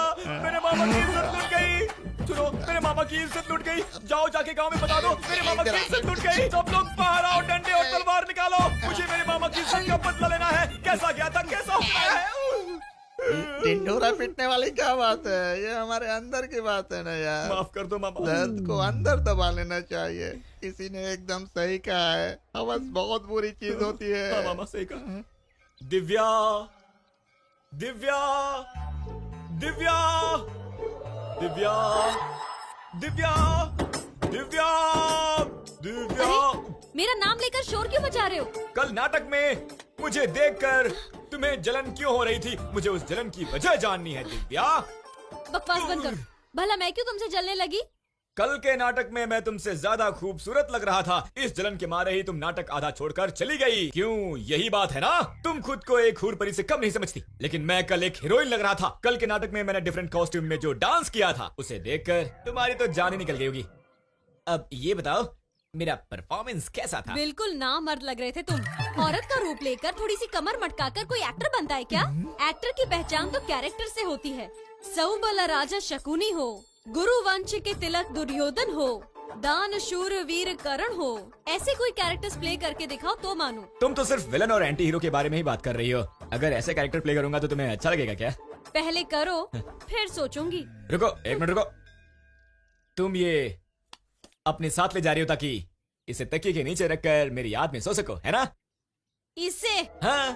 मेरे मामा की इज्जत लूट गई। सुनो, मेरे मामा की इज्जत लूट गई। जाओ जाके गांव में बता दो, मेरे मामा की इज्जत लूट गई। सब लोग बाहर आओ, डंडे और तलवार निकालो। मुझे मेरे मामा की इज्जत का बदला लेना है। कैसा गया था, कैसा हुआ है? ढिंढोरा पीटने वाली क्या बात है? ये हमारे अंदर की बात है ना यार। माफ कर दो मामा। दर्द को अंदर दबा लेना चाहिए। किसी ने एकदम सही कहा है, हवस बहुत बुरी चीज होती है। हाँ मामा, सही कहा। दिव्या, दिव्या, दिव्या, दिव्या, दिव्या, दिव्या, दिव्या। मेरा नाम लेकर शोर क्यों मचा रहे हो? कल नाटक में मुझे देखकर तुम्हें जलन क्यों हो रही थी? मुझे उस जलन की वजह जाननी है दिव्या। बकवास बंद करो। भला मैं क्यों तुमसे जलने लगी? कल के नाटक में मैं तुमसे ज्यादा खूबसूरत लग रहा था, इस जलन के मारे ही तुम नाटक आधा छोड़कर चली गई। क्यों? यही बात है ना? तुम खुद को एक हूर परी से कम नहीं समझती, लेकिन मैं कल एक हीरोइन लग रहा था। कल के नाटक में मैंने डिफरेंट कॉस्ट्यूम में जो डांस किया था, उसे देखकर तुम्हारी तो जान ही निकल गई होगी। अब ये बताओ, मेरा परफॉर्मेंस कैसा था? बिल्कुल नामर्द लग रहे थे तुम। औरत का रूप लेकर थोड़ी सी कमर मटकाकर कोई एक्टर बनता है क्या? एक्टर की पहचान तो कैरेक्टर से होती है। सौबला राजा शकुनी हो, गुरु वंश के तिलक दुर्योधन हो, दान शूर वीर करण हो, ऐसे कोई कैरेक्टर्स प्ले करके दिखाओ तो मानो। तुम तो सिर्फ विलन और एंटी हीरो के बारे में ही बात कर रही हो। अगर ऐसे कैरेक्टर प्ले करूंगा तो तुम्हें अच्छा लगेगा क्या? पहले करो फिर सोचूंगी। रुको, एक मिनट रुको। तुम ये अपने साथ ले जा रही हो ताकि इसे तकिए के नीचे रखकर मेरी याद में सो सको, है ना? इससे हाँ।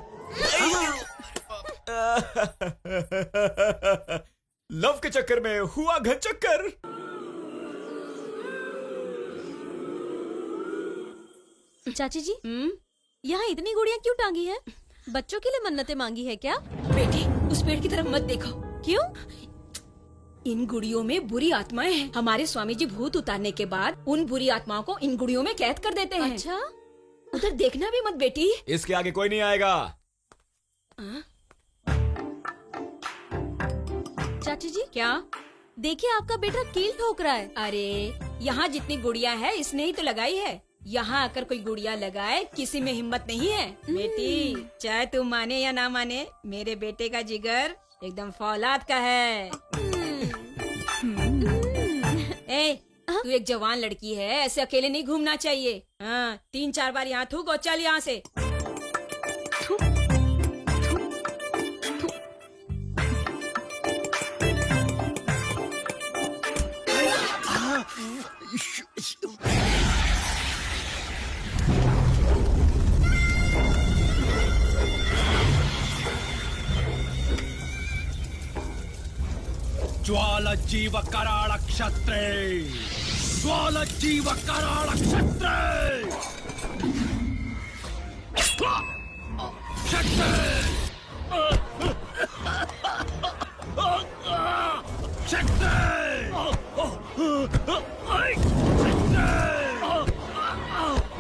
लव के चक्कर में हुआ घर चक्कर। चाची जी, यहाँ इतनी गुड़ियाँ क्यों टांगी है? बच्चों के लिए मन्नतें मांगी है क्या? बेटी उस पेड़ की तरफ मत देखो। क्यों? इन गुड़ियों में बुरी आत्माएं हैं। हमारे स्वामी जी भूत उतारने के बाद उन बुरी आत्माओं को इन गुड़ियों में कैद कर देते हैं। अच्छा, उधर देखना भी मत बेटी। इसके आगे कोई नहीं आएगा। चाची जी क्या? देखिए आपका बेटा कील ठोक रहा है। अरे यहाँ जितनी गुड़िया है इसने ही तो लगाई है। यहाँ आकर कोई गुड़िया लगाए किसी में हिम्मत नहीं है। बेटी चाहे तू माने या ना माने, मेरे बेटे का जिगर एकदम फौलाद का है। ए, तू एक जवान लड़की है, ऐसे अकेले नहीं घूमना चाहिए। हाँ, 3-4 बार यहाँ थूक और चल यहाँ से। ज्वालजीव कराळ क्षत्रे, ज्वालजीव कराळ क्षत्रे,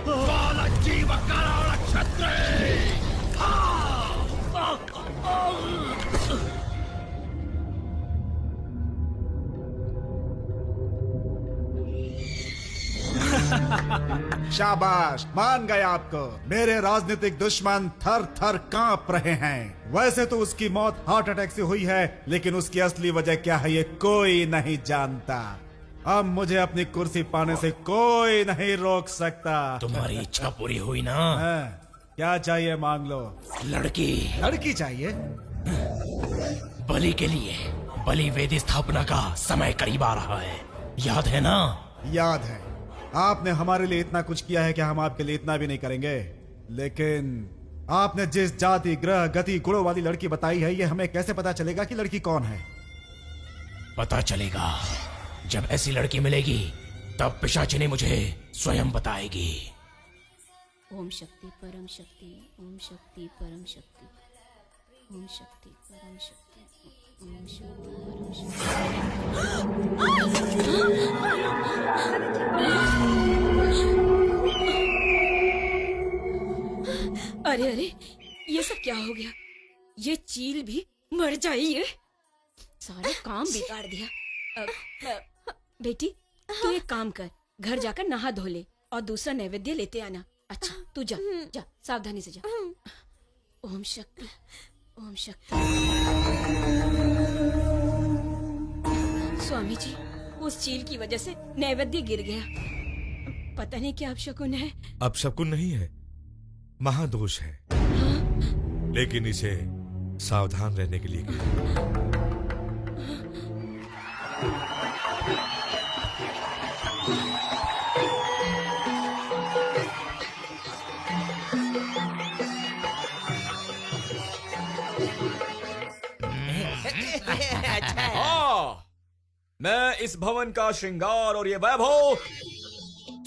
ज्वालजीव कराळ क्षत्रे। शाबाश, मान गए आपको। मेरे राजनीतिक दुश्मन थर थर कांप रहे हैं। वैसे तो उसकी मौत हार्ट अटैक से हुई है, लेकिन उसकी असली वजह क्या है ये कोई नहीं जानता। अब मुझे अपनी कुर्सी पाने से कोई नहीं रोक सकता। तुम्हारी इच्छा पूरी हुई ना? क्या चाहिए मांग लो। लड़की। लड़की चाहिए? बलि के लिए बलि वेदी स्थापना का समय करीब आ रहा है, याद है ना? याद है। आपने हमारे लिए इतना कुछ किया है कि हम आपके लिए इतना भी नहीं करेंगे। लेकिन आपने जिस जाति ग्रह गति गुणों वाली लड़की बताई है, ये हमें कैसे पता चलेगा कि लड़की कौन है? पता चलेगा जब ऐसी लड़की मिलेगी, तब पिशाचिनी मुझे स्वयं बताएगी। ओम शक्ति परम शक्ति, ओम शक्ति परम शक्ति, ओम शक्ति परम शक्ति, ओम शक्ति परम शक्ति। अरे अरे, ये सब क्या हो गया? ये चील भी मर जाइए। सारे काम बिगाड़ दिया। बेटी तू एक काम कर, घर जाकर नहा धो ले और दूसरा नैवेद्य लेते आना। अच्छा तू जा जा, सावधानी से जा। ओम शक्ति, ओम शक्ति। स्वामी जी, उस चील की वजह से नैवेद्य गिर गया। पता नहीं क्या अपशकुन है। अपशकुन नहीं है, महादोष है। लेकिन इसे सावधान रहने के लिए कहा। हाँ, मैं इस भवन का श्रृंगार और ये वैभव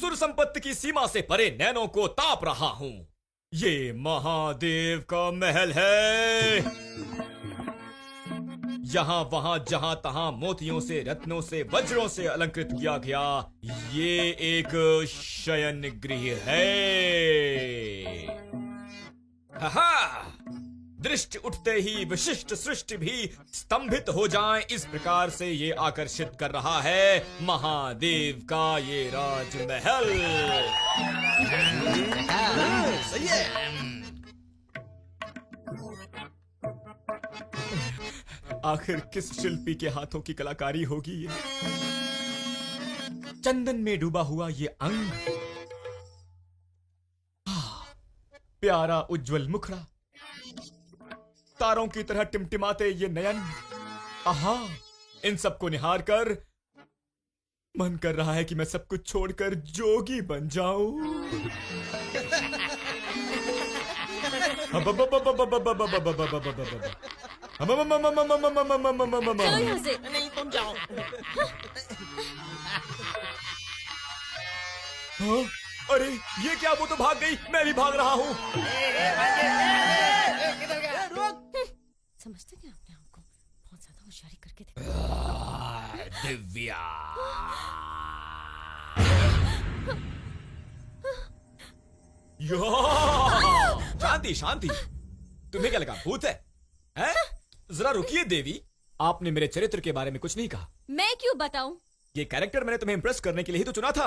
सुर संपत्ति की सीमा से परे नैनों को ताप रहा हूँ। ये महादेव का महल है। यहाँ वहाँ जहाँ तहाँ मोतियों से, रत्नों से, वज्रों से अलंकृत किया गया ये एक शयन गृह है। हा, दृष्टि उठते ही विशिष्ट सृष्टि भी स्तंभित हो जाए, इस प्रकार से ये आकर्षित कर रहा है महादेव का ये राजमहल। सही है। आखिर किस शिल्पी के हाथों की कलाकारी होगी ये? चंदन में डूबा हुआ ये अंग, प्यारा उज्जवल मुखड़ा, तारों की तरह टिमटिमाते ये नयन, आहा, इन सबको निहार कर मन कर रहा है कि मैं सब कुछ छोड़कर जोगी बन जाऊं। चलो यहाँ से। नहीं तुम जाओ। हाँ? अरे ये क्या, वो तो भाग गई, मैं भी भाग रहा हूँ। किधर गया? समझते क्या अपने आप को, बहुत ज्यादा होशियारी करके दिव्या, शांति शांति, तुम्हें क्या लगा भूत है? हैं? जरा रुकिए देवी, आपने मेरे चरित्र के बारे में कुछ नहीं कहा। मैं क्यों बताऊं? ये कैरेक्टर मैंने तुम्हें इम्प्रेस करने के लिए ही तो चुना था।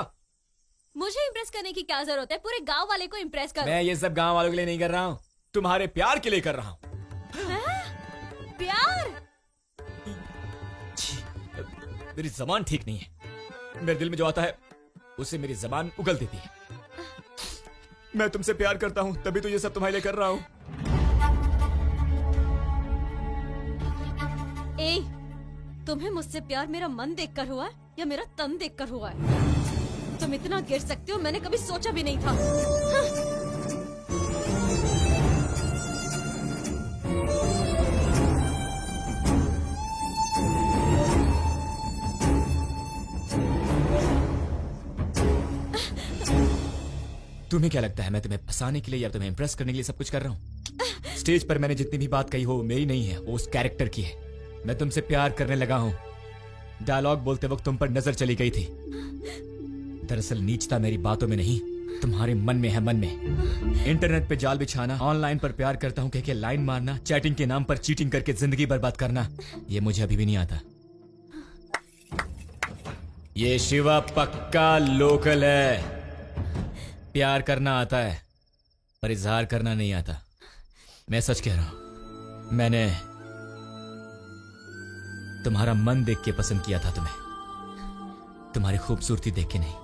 मुझे इम्प्रेस करने की क्या जरूरत है? पूरे गांव वाले को इम्प्रेस करो। मैं ये सब गांव वालों के लिए नहीं कर रहा हूँ, तुम्हारे प्यार के लिए कर रहा हूँ। प्यार? मेरी जबान ठीक नहीं है, मेरे दिल में जो आता है उसे मेरी जबान उगल देती है। मैं तुमसे प्यार करता हूँ, तभी तो ये सब तुम्हारे लिए कर रहा हूँ। ए, तुम्हें मुझसे प्यार मेरा मन देखकर हुआ है या मेरा तन देखकर हुआ है? तुम इतना गिर सकते हो मैंने कभी सोचा भी नहीं था। तुम्हें क्या लगता है मैं तुम्हें फंसाने के लिए या तुम्हें इम्प्रेस करने के लिए सब कुछ कर रहा हूँ? स्टेज पर मैंने जितनी भी बात कही हो मेरी नहीं है, वो उस कैरेक्टर की है। मैं तुमसे प्यार करने लगा हूँ। डायलॉग बोलते वक्त तुम पर नजर चली गई थी। दरअसल नीचता मेरी बातों में नहीं, तुम्हारे मन में है, मन में। इंटरनेट पे जाल बिछाना, ऑनलाइन पर प्यार करता हूँ कह के लाइन मारना, चैटिंग के नाम पर चीटिंग करके जिंदगी बर्बाद करना, ये मुझे अभी भी नहीं आता। ये शिवा पक्का लोकल है। प्यार करना आता है पर इजहार करना नहीं आता। मैं सच कह रहा हूं, मैंने तुम्हारा मन देख के पसंद किया था तुम्हें, तुम्हारी खूबसूरती देख के नहीं।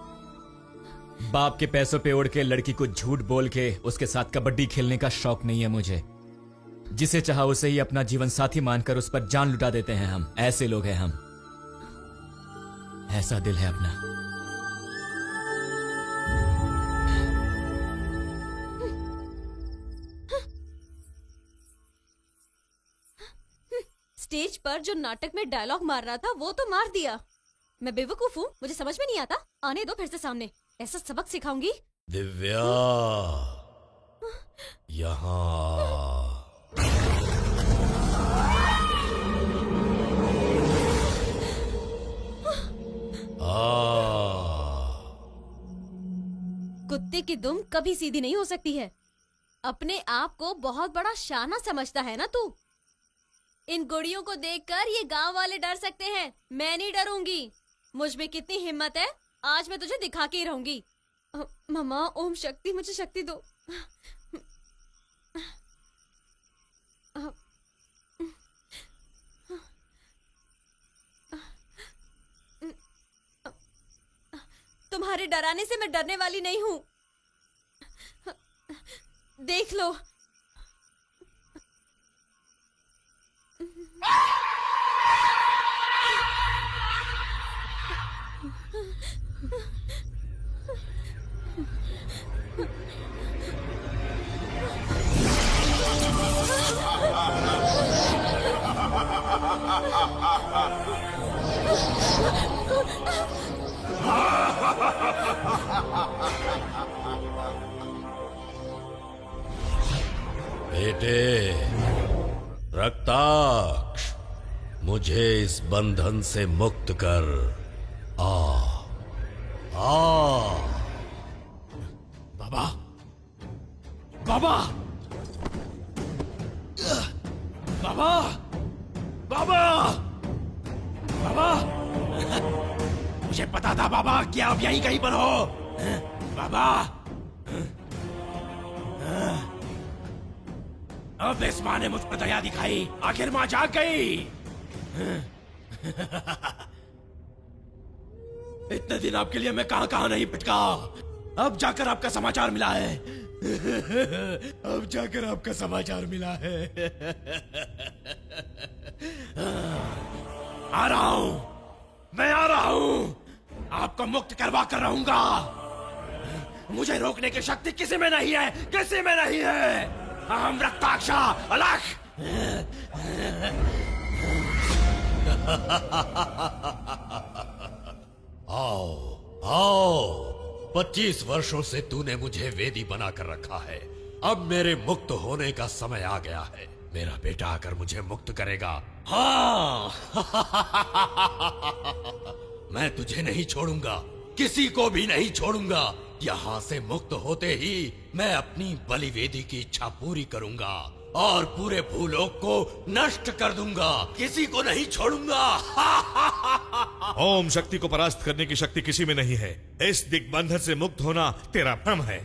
बाप के पैसों पे उड़ के लड़की को झूठ बोल के उसके साथ कबड्डी खेलने का शौक नहीं है मुझे। जिसे चाहा उसे ही अपना जीवन साथी मानकर उस पर जान लुटा देते हैं हम। ऐसे लोग हैं हम, ऐसा दिल है अपना। स्टेज पर जो नाटक में डायलॉग मार रहा था वो तो मार दिया। मैं बेवकूफ हूँ, मुझे समझ में नहीं आता। आने दो फिर से सामने, ऐसा सबक सिखाऊंगी। दिव्या, यहाँ कुत्ते की दुम कभी सीधी नहीं हो सकती है। अपने आप को बहुत बड़ा शाना समझता है ना तू। इन गुड़ियों को देखकर ये गांव वाले डर सकते हैं, मैं नहीं डरूंगी। मुझ में कितनी हिम्मत है, आज मैं तुझे दिखा के ही रहूंगी। मम्मा, ओम शक्ति, मुझे शक्ति दो। तुम्हारे डराने से मैं डरने वाली नहीं हूं। देख लो। बेटे रक्ताक्ष, मुझे इस बंधन से मुक्त कर। आ बाबा, बाबा, बाबा, बाबा, बाबा, मुझे पता था बाबा कि आप यहीं कहीं पर हो। बाबा, अब इस माँ ने मुझ पर दया दिखाई, आखिर माँ जाग गई। इतने दिन आपके लिए मैं कहां कहां नहीं भटका, अब जाकर आपका समाचार मिला है। अब जाकर आपका समाचार मिला है। आ रहा हूं, मैं आ रहा हूं, आपको मुक्त करवा कर रहूंगा। मुझे रोकने की शक्ति किसी में नहीं है, किसी में नहीं है। अहम रक्ताक्षा अलग। आओ आओ, 25 वर्षों से तूने मुझे वेदी बनाकर रखा है। अब मेरे मुक्त होने का समय आ गया है। मेरा बेटा आकर मुझे मुक्त करेगा। हाँ मैं तुझे नहीं छोड़ूंगा, किसी को भी नहीं छोड़ूंगा। यहाँ से मुक्त होते ही मैं अपनी बलि वेदी की इच्छा पूरी करूंगा और पूरे भूलोक को नष्ट कर दूंगा, किसी को नहीं छोड़ूंगा। ओम शक्ति को परास्त करने की शक्ति किसी में नहीं है। इस दिग्बंधन से मुक्त होना तेरा भ्रम है।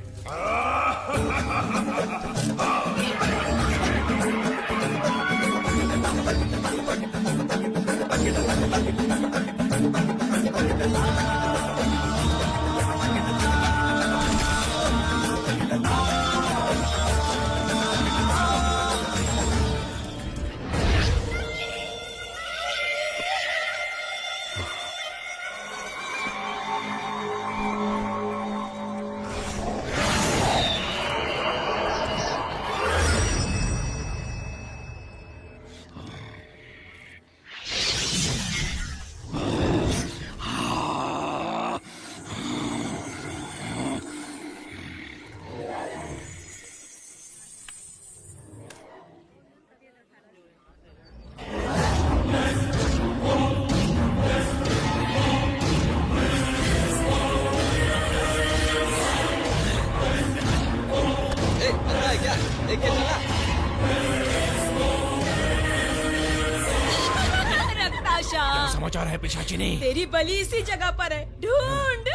रक्ताशा, समाचार है पिशाचिनी? तेरी बलि इसी जगह पर है, ढूंढ।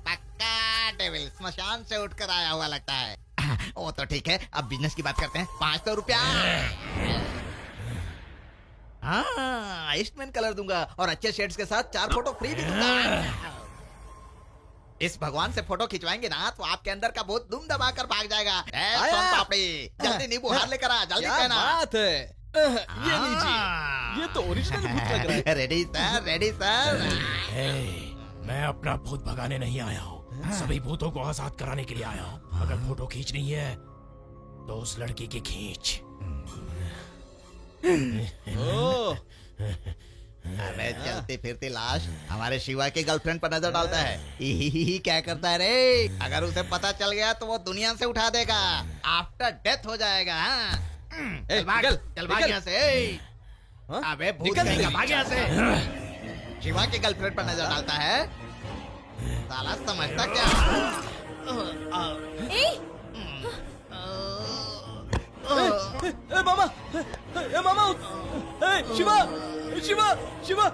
पक्का डेविल स्मशान से उठकर आया हुआ लगता है। वो तो ठीक है, अब बिजनेस की बात करते हैं। 500 रुपया। हाँ, ईस्टमैन कलर दूंगा और अच्छे शेड्स के साथ 4 फोटो फ्री भी दूंगा। इस भगवान से फोटो खिंचवाएंगे ना तो आपके अंदर का भूत दुम दबा कर भाग जाएगा। सोन पापड़ी, जल्दी नींबू हार लेकर आ, जल्दी क्या कहना। बात है। ये लीजिए, ये तो ओरिजिनल भूत लग रहा है। Ready sir, ready sir. मैं अपना भूत भगाने नहीं आया हूँ, सभी भूतों को आजाद कराने के लिए आया हूँ। अगर फोटो खींचनी है तो उस लड़की की खींच। अबे चलती फिरती लाश हमारे शिवा की गर्लफ्रेंड पर नजर डालता है। ही क्या करता है रे? अगर उसे पता चल गया तो वो दुनिया से उठा देगा, आफ्टर डेथ हो जाएगा। हाँ? चल भाग, चल भाग यहाँ से। अबे भूत कहेगा, भाग यहाँ से। शिवा की गर्लफ्रेंड पर नजर डालता है, साला समझता क्या? मामा, मामा, शिवा, शिवा, शिवा।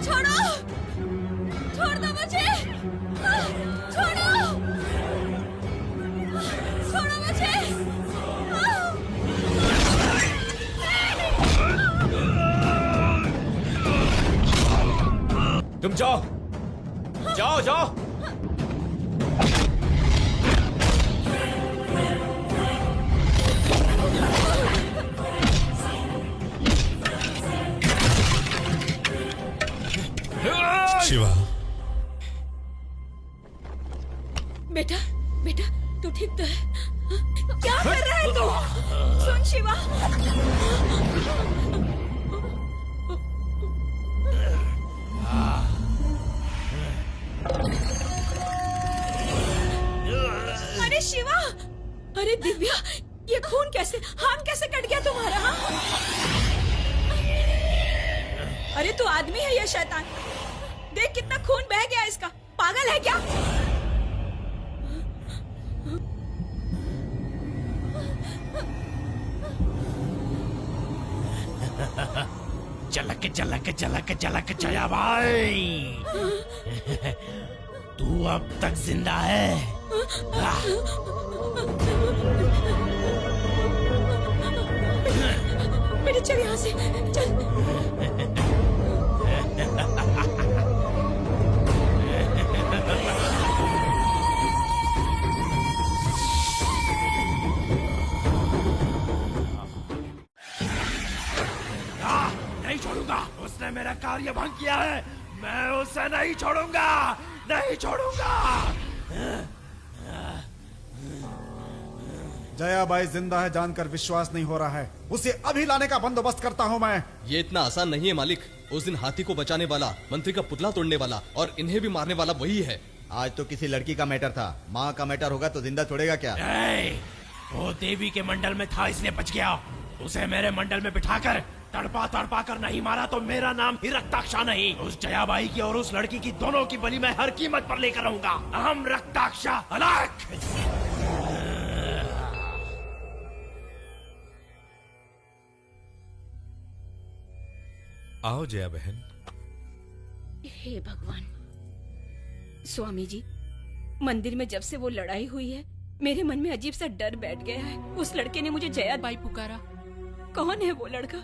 छोड़ो, छोड़ दो मुझे, छोड़ो, छोड़ो मुझे। तुम जाओ, जाओ जाओ। शिवा, बेटा बेटा तू ठीक तो है? क्या कर रहा है तू? सुन शिवा, अरे शिवा, अरे दिव्या, ये खून कैसे, हाथ कैसे कट गया तुम्हारा? हाँ? अरे तू आदमी है या शैतान? देख कितना खून बह गया इसका, पागल है क्या? झलक झलक झलक झलक जया भाई, तू अब तक जिंदा है। बेटे चल यहाँ से, चल। नहीं छोड़ूंगा, उसने मेरा कार्य भंग किया है, मैं उसे नहीं छोड़ूंगा, नहीं छोड़ूंगा। जयाबाई जिंदा है जानकर विश्वास नहीं हो रहा है। उसे अभी लाने का बंदोबस्त करता हूँ मैं। ये इतना आसान नहीं है मालिक। उस दिन हाथी को बचाने वाला, मंत्री का पुतला तोड़ने वाला और इन्हें भी मारने वाला वही है। आज तो किसी लड़की का मैटर था, माँ का मैटर होगा तो जिंदा छोड़ेगा क्या? वो देवी के मंडल में था इसलिए बच गया। उसे मेरे मंडल में बिठाकर तड़पा तड़पा कर नहीं मारा तो मेरा नाम ही रक्ताक्षा नहीं। उस जयाबाई की और उस लड़की की दोनों की बलि मैं हर कीमत पर लेकर रहूंगा। अहम रक्ताक्षा अलग। आओ जया बहन। हे भगवान, स्वामी जी, मंदिर में जब से वो लड़ाई हुई है मेरे मन में अजीब सा डर बैठ गया है। उस लड़के ने मुझे जया बाई पुकारा। कौन है वो लड़का?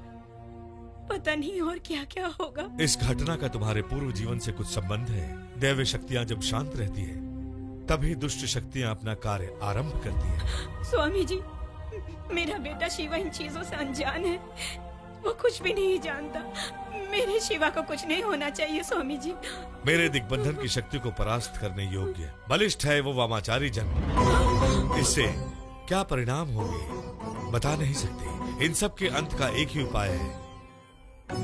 पता नहीं और क्या क्या होगा। इस घटना का तुम्हारे पूर्व जीवन से कुछ संबंध है। दैवी शक्तियाँ जब शांत रहती है तभी दुष्ट शक्तियाँ अपना कार्य आरंभ करती हैं। स्वामी जी, मेरा बेटा शिवा इन चीजों से अनजान है, वो कुछ भी नहीं जानता। मेरे शिवा को कुछ नहीं होना चाहिए स्वामी जी। मेरे दिग्बंधन की शक्ति को परास्त करने योग्य बलिष्ठ है वो वामाचारी जन्म। इससे क्या परिणाम होंगे बता नहीं सकते। इन सब के अंत का एक ही उपाय है,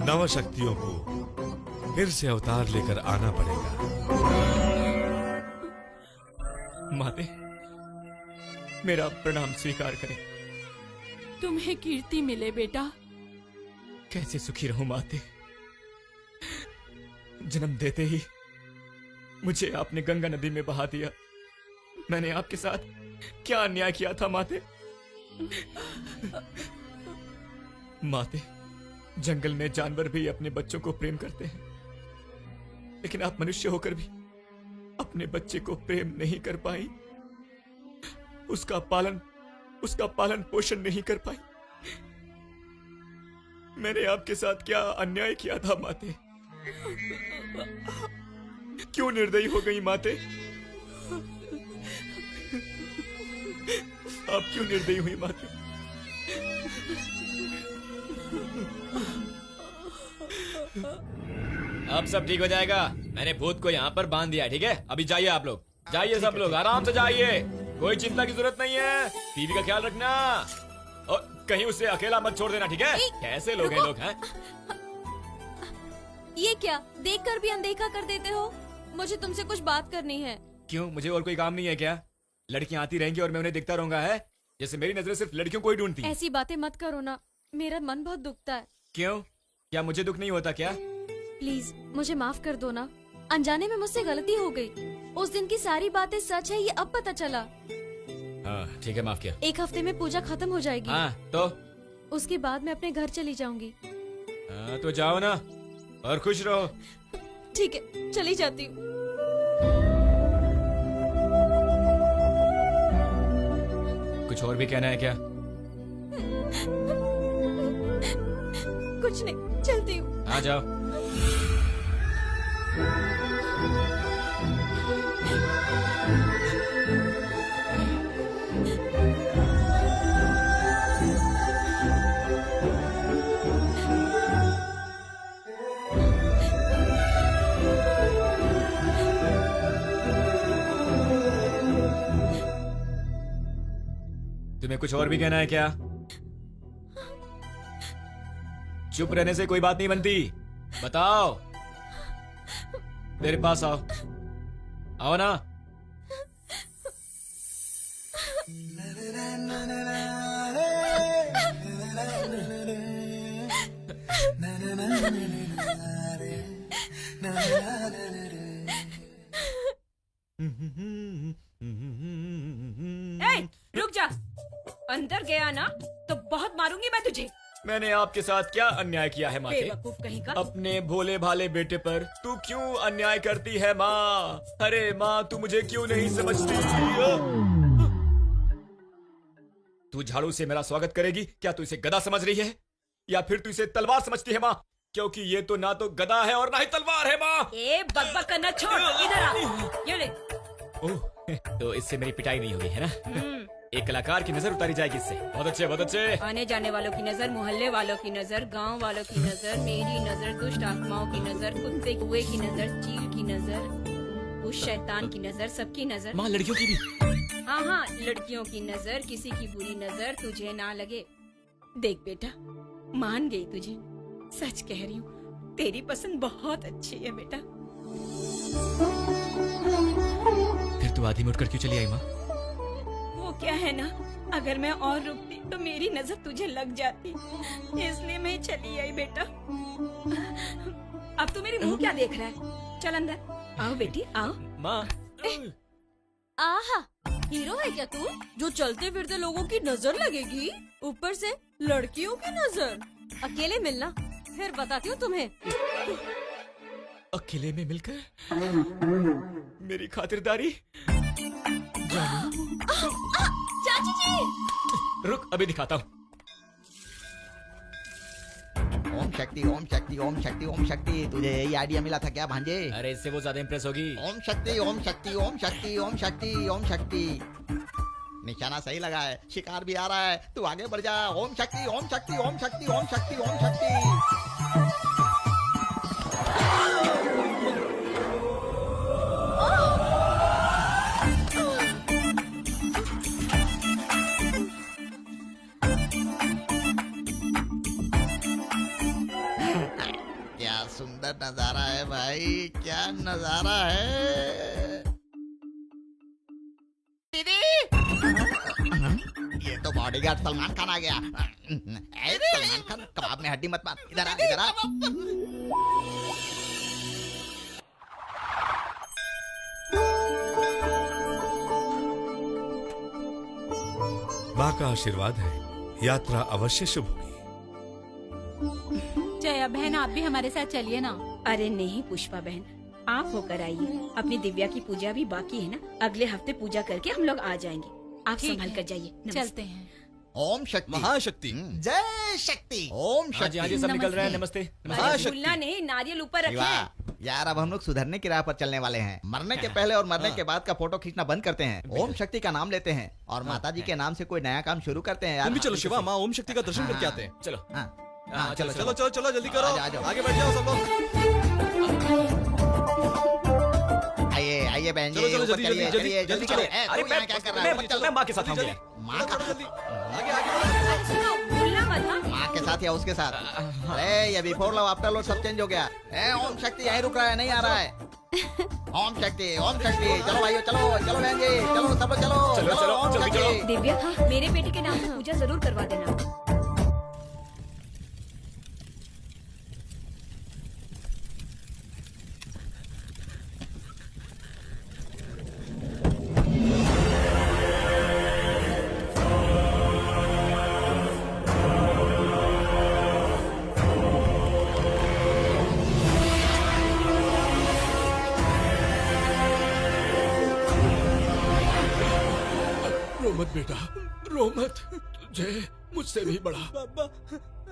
नव शक्तियों को फिर से अवतार लेकर आना पड़ेगा। माते, मेरा प्रणाम स्वीकार करें। तुम्हें कीर्ति मिले बेटा। कैसे सुखी रहूं माते? जन्म देते ही मुझे आपने गंगा नदी में बहा दिया। मैंने आपके साथ क्या अन्याय किया था माते? माते, जंगल में जानवर भी अपने बच्चों को प्रेम करते हैं, लेकिन आप मनुष्य होकर भी अपने बच्चे को प्रेम नहीं कर पाई, उसका पालन पोषण नहीं कर पाई। मैंने आपके साथ क्या अन्याय किया था माते? क्यों निर्दयी हो गई माते? आप क्यों निर्दयी हुई माते? अब सब ठीक हो जाएगा। मैंने भूत को यहाँ पर बांध दिया, ठीक है? अभी जाइए आप लोग, जाइए सब लोग, आराम से जाइए, कोई चिंता की जरूरत नहीं है। बीवी का ख्याल रखना और कहीं उसे अकेला मत छोड़ देना, ठीक है? कैसे लोग हैं लोग हैं? ये क्या देखकर भी अनदेखा कर देते हो? मुझे तुमसे कुछ बात करनी है। क्यों, मुझे और कोई काम नहीं है क्या? लड़कियां आती रहेंगी और मैं उन्हें देखता रहूंगा है? जैसे मेरी नजरें सिर्फ लड़कियों को ही ढूंढती हैं। ऐसी बातें मत करो ना, मेरा मन बहुत दुखता है। क्यों, क्या मुझे दुख नहीं होता क्या? प्लीज मुझे माफ कर दो ना, अनजाने में मुझसे गलती हो गई। उस दिन की सारी बातें सच है, ये अब पता चला। हाँ ठीक है, माफ किया। 1 हफ्ते में पूजा खत्म हो जाएगी। हाँ तो उसके बाद मैं अपने घर चली जाऊंगी। हाँ तो जाओ ना और खुश रहो। ठीक है, चली जाती हूँ। कुछ और भी कहना है क्या? कुछ नहीं, चलती हूँ। हाँ जाओ। तुम्हें कुछ और भी कहना है क्या? चुप रहने से कोई बात नहीं बनती, बताओ। मेरे पास आओ, आओ ना। ए, रुक जा। अंदर गया ना तो बहुत मारूंगी मैं तुझे। मैंने आपके साथ क्या अन्याय किया है माँ के? बेवकूफ कहीं का। अपने भोले भाले बेटे पर तू क्यों अन्याय करती है माँ? अरे माँ, तू मुझे क्यों नहीं समझती? तू झाड़ू से मेरा स्वागत करेगी? क्या तू इसे गदा समझ रही है या फिर तू इसे तलवार समझती है माँ? क्योंकि ये तो ना तो गदा है और ना ही तलवार है माँ। ए बकबक करना छोड़, इधर आ। ये ले। ओह, तो इससे मेरी पिटाई नहीं होगी है ना? एक कलाकार की नजर उतारी जाएगी इससे। बहुत अच्छे, बहुत अच्छे। आने जाने वालों की नजर, मोहल्ले वालों की नजर, गांव वालों की नजर, मेरी नजर, दुष्ट आत्माओं की नजर, कुत्ते कुएं की नजर, चील की नजर, उस शैतान की नजर, सबकी नजर। माँ लड़कियों की भी? हाँ हाँ, लड़कियों की नजर, किसी की बुरी नजर तुझे ना लगे। देख बेटा, मान गई तुझे, सच कह रही हूँ, तेरी पसंद बहुत अच्छी है बेटा। फिर तू आधी मुड़कर क्यों चली आई माँ? वो क्या है ना, अगर मैं और रुकती तो मेरी नजर तुझे लग जाती, इसलिए मैं चली आई बेटा। अब तू मेरी मुंह क्या देख रहा है? चल अंदर आओ बेटी, आओ। माँ। आहा, हीरो है क्या तू, जो चलते फिरते लोगों की नजर लगेगी, ऊपर से लड़कियों की नजर? अकेले मिलना, फिर बताती हूँ तुम्हें। अकेले में मिलकर मेरी खातिरदारी? चाची जी, रुक, अभी दिखाता हूँ। ओम शक्ति, ओम शक्ति, ओम शक्ति, ओम शक्ति। तुझे यही आइडिया मिला था क्या भांजे? अरे इससे वो ज्यादा इम्प्रेस होगी। ओम शक्ति, ओम शक्ति, ओम शक्ति, ओम शक्ति, ओम शक्ति। निशाना सही लगा है, शिकार भी आ रहा है, तू आगे बढ़ जा। ओम शक्ति, ओम शक्ति, ओम शक्ति, ओम शक्ति, ओम शक्ति। क्या सुंदर नजारा है भाई, क्या नजारा है। दीदी, ये तो बॉडीगार्ड सलमान खान आ गया। सलमान खान, कबाब में हड्डी मत मार, इधर आ, इधर आ। माँ का आशीर्वाद है, यात्रा अवश्य शुभ होगी। जया बहन, आप भी हमारे साथ चलिए ना। अरे नहीं पुष्पा बहन, आप होकर आइए। अपनी दिव्या की पूजा भी बाकी है ना, अगले हफ्ते पूजा करके हम लोग आ जाएंगे। आप संभल कर जाइए। चलते हैं। ओम शक्ति, महाशक्ति, जय शक्ति। ओम शक्ति। हाँ जी, सब निकल रहे हैं। नमस्ते। भूलना नहीं, नारियल ऊपर रखें। यार अब हम लोग सुधरने की राह पर चलने वाले हैं। मरने के पहले और मरने के बाद का फोटो खींचना बंद करते हैं। ओम शक्ति का नाम लेते हैं और माता जी के नाम से कोई नया काम शुरू करते हैं। तुम भी यार चलो शिवा, माँ ओम शक्ति का दर्शन करके आते हैं। चलो। चलो चलो चलो चलो, जल्दी करो, आ जाओ। आगे बढ़ जाओ सब लोग। आइए आइए बहन जी, चलो, चलो, ऊपर जल्दी, चलिए, जल्दी, चलिए, जल्दी चलिए। चलो। अरे मैं क्या कर रहा हूँ? मैं माँ के साथ आऊंगा। माँ का जल्दी, आगे आगे। सुनो, भूलना बाद हाँ? माँ के साथ या उसके साथ? अरे ये बिफोर लव आफ्टर लव सब चेंज हो गया। ओम शक्ति यहीं रुक रहा है, नहीं आ रहा है। ओम शक्ति, ओम शक्ति। चलो भाइयों, चलो चलो बहन जी, चलो सब लोग चलो चलो, चलो, ओम जल्दी शक्ति। चलो। दिव्या हाँ, मेरे बेटे के नाम से पूजा जरूर करवा देना। रो मत बेटा, रो मत। तुझे मुझसे भी बड़ा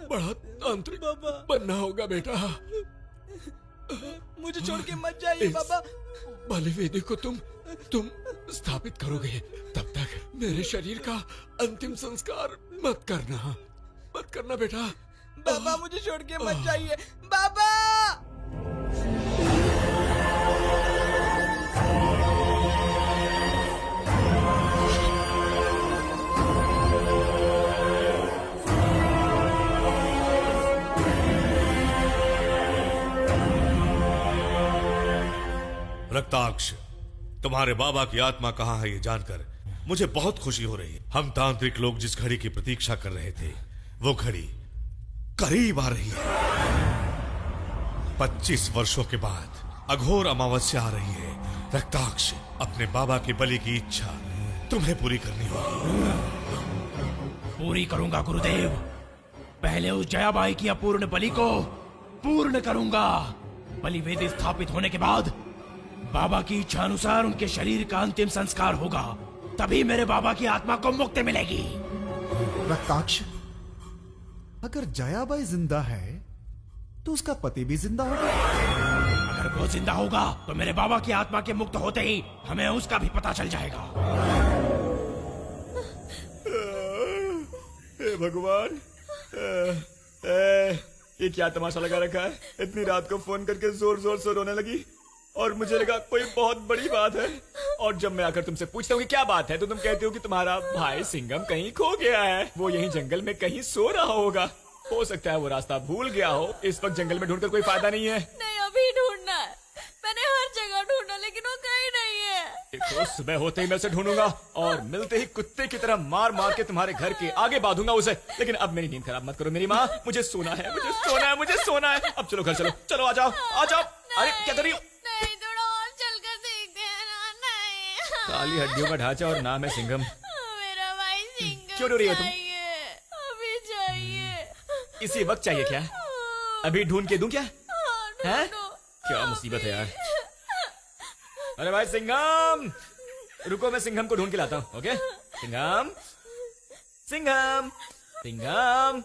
बड़ा तांत्रिक बनना होगा बेटा। मुझे छोड़ के मत जाइए बाबा। बलि वेदी को तुम स्थापित करोगे, तब तक मेरे शरीर का अंतिम संस्कार मत करना बेटा। बाबा मुझे छोड़ के मत जाइए बाबा। रक्ताक्ष, तुम्हारे बाबा की आत्मा कहाँ है ये जानकर मुझे बहुत खुशी हो रही है। हम तांत्रिक लोग जिस घड़ी की प्रतीक्षा कर रहे थे, वो घड़ी करीब आ रही है। 25 वर्षों के बाद अघोर अमावस्या आ रही है। रक्ताक्ष, अपने बाबा की बलि की इच्छा तुम्हें पूरी करनी होगी। पूरी करूंगा गुरुदेव। पहले उस जयाबाई की अपूर्ण बलि को पूर्ण करूंगा। बलि वेदी स्थापित होने के बाद बाबा की इच्छा अनुसार उनके शरीर का अंतिम संस्कार होगा, तभी मेरे बाबा की आत्मा को मुक्ति मिलेगी। रक्ताक्ष, अगर जयाबाई जिंदा है तो उसका पति भी जिंदा होगा। अगर वो जिंदा होगा तो मेरे बाबा की आत्मा के मुक्त होते ही हमें उसका भी पता चल जाएगा। हे भगवान, ये क्या तमाशा लगा रखा है? इतनी रात को फोन करके जोर जोर से रोने लगी और मुझे लगा कोई बहुत बड़ी बात है। और जब मैं आकर तुमसे पूछता हूँ कि क्या बात है, तो तुम कहते हो कि तुम्हारा भाई सिंघम कहीं खो गया है। वो यहीं जंगल में कहीं सो रहा होगा। हो सकता है वो रास्ता भूल गया हो। इस वक्त जंगल में ढूंढकर कोई फायदा नहीं है। नहीं, अभी ढूंढना है। मैंने हर जगह ढूंढा लेकिन वो कहीं नहीं है। देखो, सुबह होते ही मैं उसे ढूंढूंगा और मिलते ही कुत्ते की तरह मार मार के तुम्हारे घर के आगे बांधूंगा उसे। लेकिन अब मेरी नींद खराब मत करो मेरी माँ। मुझे सोना है, मुझे सोना है, मुझे सोना है। अब चलो घर चलो, चलो आ जाओ, आ जाओ। अरे क्या कर रही हो? नहीं, थोड़ा और चलकर देखते हैं ना। नहीं, काली हड्डियों का ढांचा और नाम है सिंघम। मेरा भाई सिंघम क्यों रो रही हो तुम? चाहिए, अभी चाहिए। इसी वक्त चाहिए क्या? अभी ढूंढ के दूं क्या? हैं? क्या मुसीबत है यार। अरे भाई सिंघम, रुको मैं सिंघम को ढूंढ के लाता हूँ। ओके सिंघम, सिंघम, सिंघम।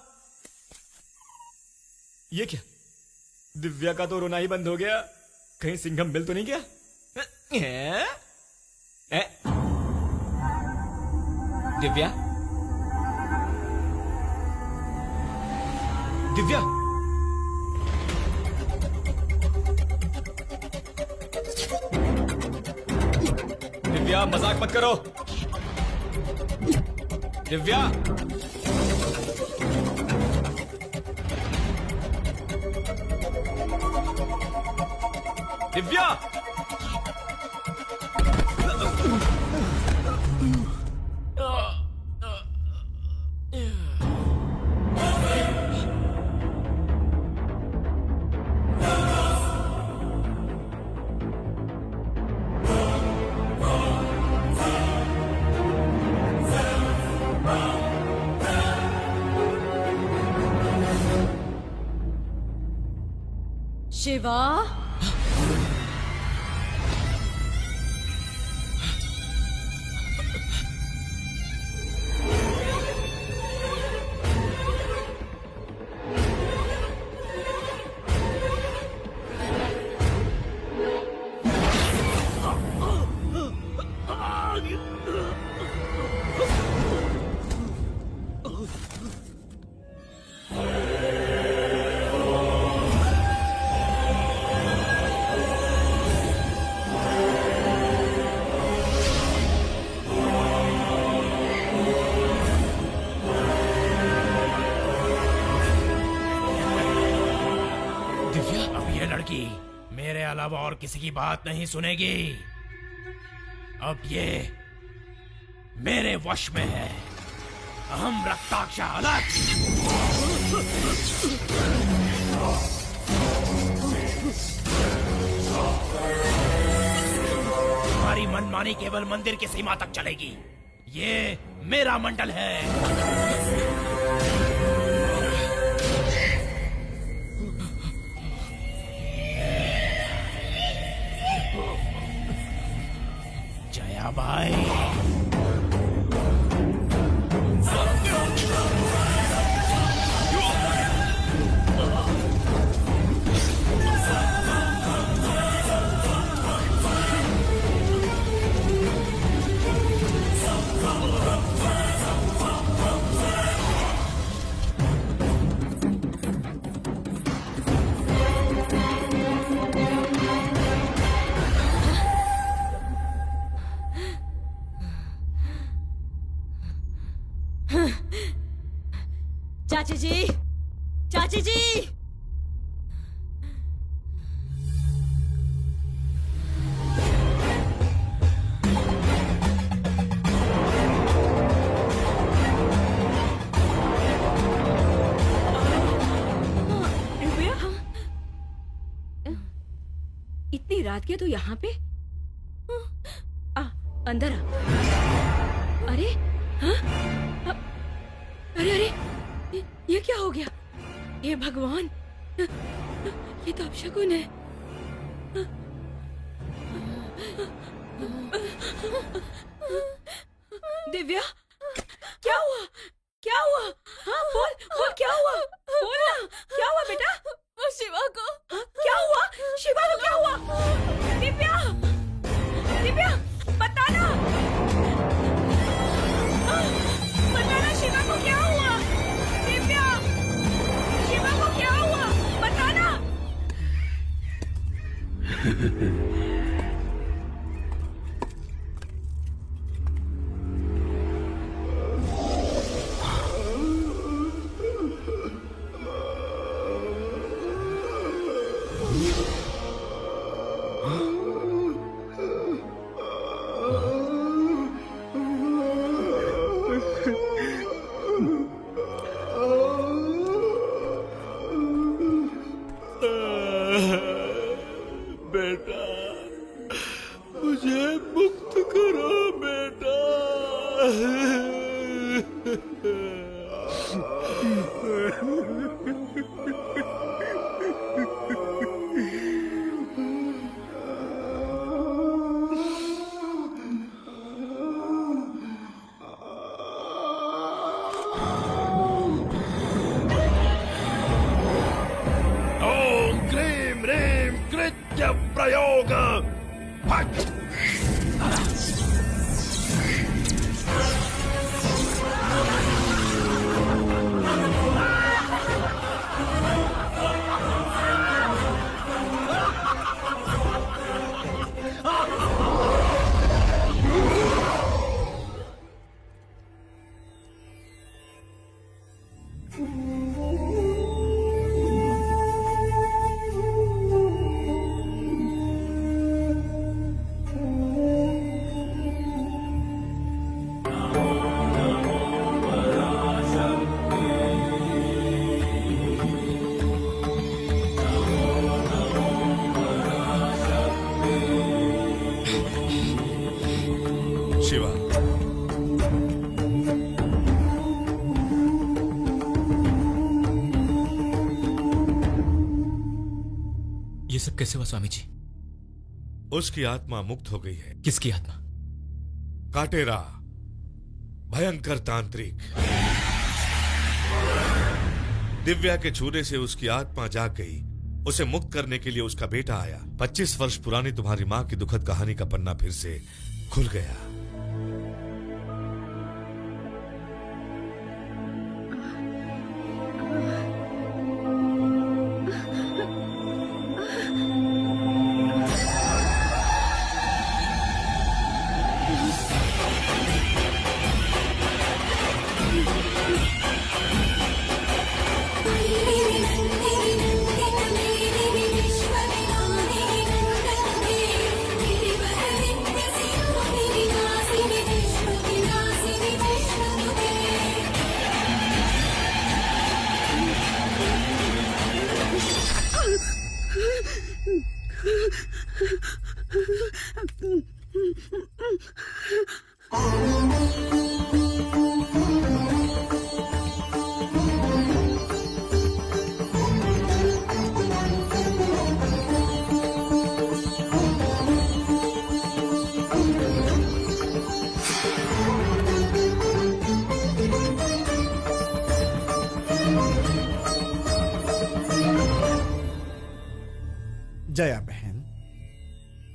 ये क्या? दिव्या का तो रोना ही बंद हो गया। कहीं सिंघम मिल तो नहीं गया? दिव्या, दिव्या, दिव्या मजाक मत करो। दिव्या, दिव्या, शिवा, अब ये लड़की मेरे अलावा और किसी की बात नहीं सुनेगी। अब ये मेरे वश में है। अहम रक्ताक्ष अलग। तुम्हारी मनमानी केवल मंदिर की सीमा तक चलेगी। ये मेरा मंडल है। जयाबाई, चाची जी, चाची जी, इतनी रात के तू यहाँ पे? अंदर आ। अरे हाँ? अरे अरे ये क्या हो गया? हे भगवान, ये तो अपशकुन है। दिव्या, क्या हुआ? क्या हुआ? हाँ बोल बोल, क्या हुआ? बोल ना, क्या हुआ बेटा? वो शिवा को। क्या हुआ? शिवा को क्या हुआ? दिव्या, दिव्या बताना, बताना शिवा को क्या हुआ? दिव्या, शिवा को क्या हुआ? बताना। बेटा, मुझे मुक्त करो बेटा। ओम क्रीम ह्रीम कृत्य प्रयोग। फट। शिवा, ये सब कैसे हुआ स्वामी जी? उसकी आत्मा मुक्त हो गई है। किसकी आत्मा? काटेरा, भयंकर तांत्रिक। दिव्या के छूने से उसकी आत्मा जाग गई। उसे मुक्त करने के लिए उसका बेटा आया। 25 वर्ष पुरानी तुम्हारी माँ की दुखद कहानी का पन्ना फिर से खुल गया। जया बहन,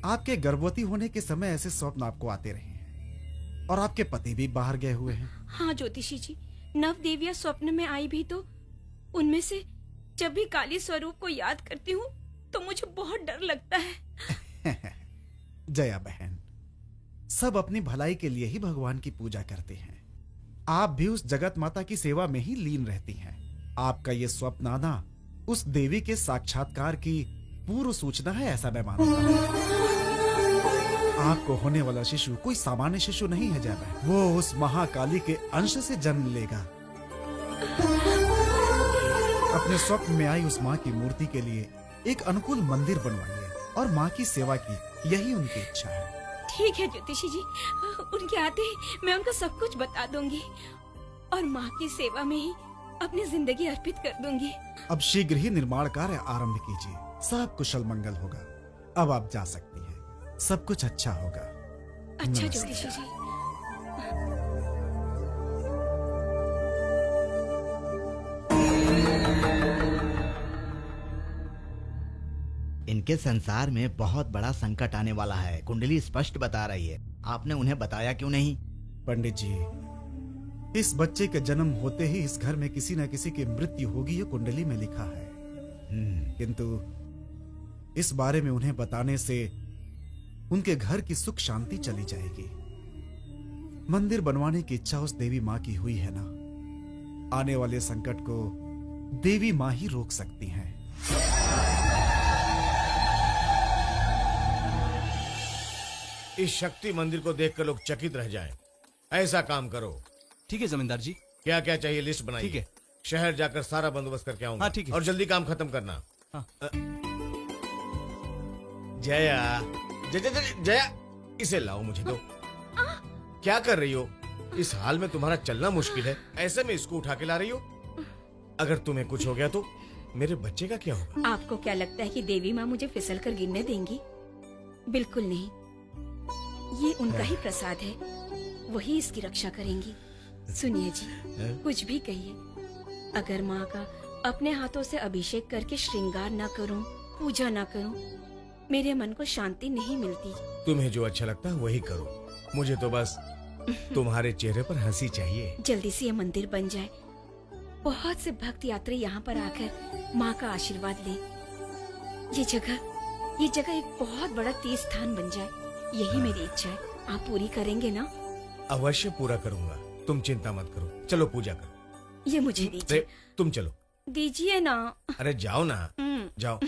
आपके गर्भवती होने के समय ऐसे स्वप्न आपको आते रहे हैं और आपके पति भी बाहर गए हुए हैं। हाँ ज्योतिषी जी, नव देवियां स्वप्न में आई भी तो उनमें से जब भी काली स्वरूप को याद करती हूँ तो मुझे बहुत डर लगता है। जया बहन, सब अपनी भलाई के लिए ही भगवान की पूजा करते हैं। आप भी उस जगत माता की सेवा में ही लीन रहती हैं। आपका ये स्वप्न आना उस देवी के साक्षात्कार की पूर्व सूचना है, ऐसा मैं मानता हूँ। आपको होने वाला शिशु कोई सामान्य शिशु नहीं है जया बहन, वो उस महाकाली के अंश से जन्म लेगा। अपने स्वप्न में आई उस माँ की मूर्ति के लिए एक अनुकूल मंदिर बनवाइए और माँ की सेवा की, यही उनकी इच्छा है। ठीक है ज्योतिषी जी, उनके आते ही मैं उनको सब कुछ बता दूंगी और माँ की सेवा में ही अपनी जिंदगी अर्पित कर दूंगी। अब शीघ्र ही निर्माण कार्य आरंभ कीजिए, सब कुशल मंगल होगा। अब आप जा सकती हैं, सब कुछ अच्छा होगा। अच्छा ज्योतिषी जी। इनके संसार में बहुत बड़ा संकट आने वाला है, कुंडली स्पष्ट बता रही है। आपने उन्हें बताया क्यों नहीं? पंडित जी, इस बच्चे के जन्म होते ही इस घर में किसी न किसी की मृत्यु होगी, ये कुंडली में लिखा है। किंतु इस बारे में उन्हें बताने से उनके घर की सुख शांति चली जाएगी। मंदिर बनवाने की इच्छा उस देवी माँ की हुई है ना, आने वाले संकट को देवी माँ ही रोक सकती हैं। इस शक्ति मंदिर को देखकर लोग चकित रह जाएं। ऐसा काम करो। ठीक है जमींदार जी। क्या क्या चाहिए लिस्ट बनाइए। ठीक है। शहर जाकर सारा बंदोबस्त करके आऊंगा। हाँ, ठीक है। और जल्दी काम खत्म करना। हाँ। जया, जया, इसे लाओ मुझे दो। क्या कर रही हो? इस हाल में तुम्हारा चलना मुश्किल है, ऐसे में इसको उठा के ला रही हो? अगर तुम्हें कुछ हो गया तो मेरे बच्चे का क्या होगा? आपको क्या लगता है कि देवी माँ मुझे फिसल कर गिरने देंगी? बिल्कुल नहीं, ये उनका ही प्रसाद है, वही इसकी रक्षा करेंगी। सुनिए जी, कुछ भी कहिए, अगर माँ का अपने हाथों से अभिषेक करके श्रृंगार न करूं, पूजा न करूं, मेरे मन को शांति नहीं मिलती। तुम्हें जो अच्छा लगता है वही करो, मुझे तो बस तुम्हारे चेहरे पर हंसी चाहिए। जल्दी से ये मंदिर बन जाए, बहुत से भक्त यात्री यहाँ पर आकर माँ का आशीर्वाद ले। ये जगह एक बहुत बड़ा तीर्थ स्थान बन जाए, यही मेरी इच्छा है। आप पूरी करेंगे ना? अवश्य पूरा करूंगा, तुम चिंता मत करो। चलो पूजा करो। ये मुझे दीजिए। तुम चलो। दीजिए ना। अरे जाओ ना, जाओ।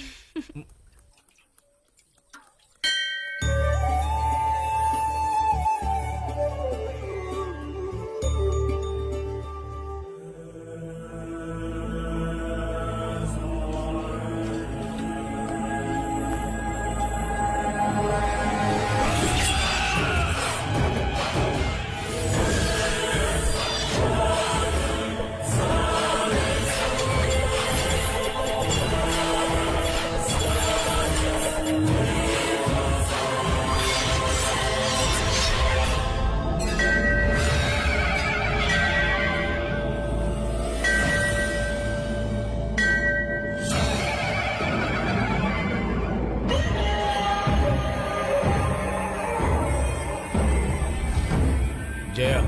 जया,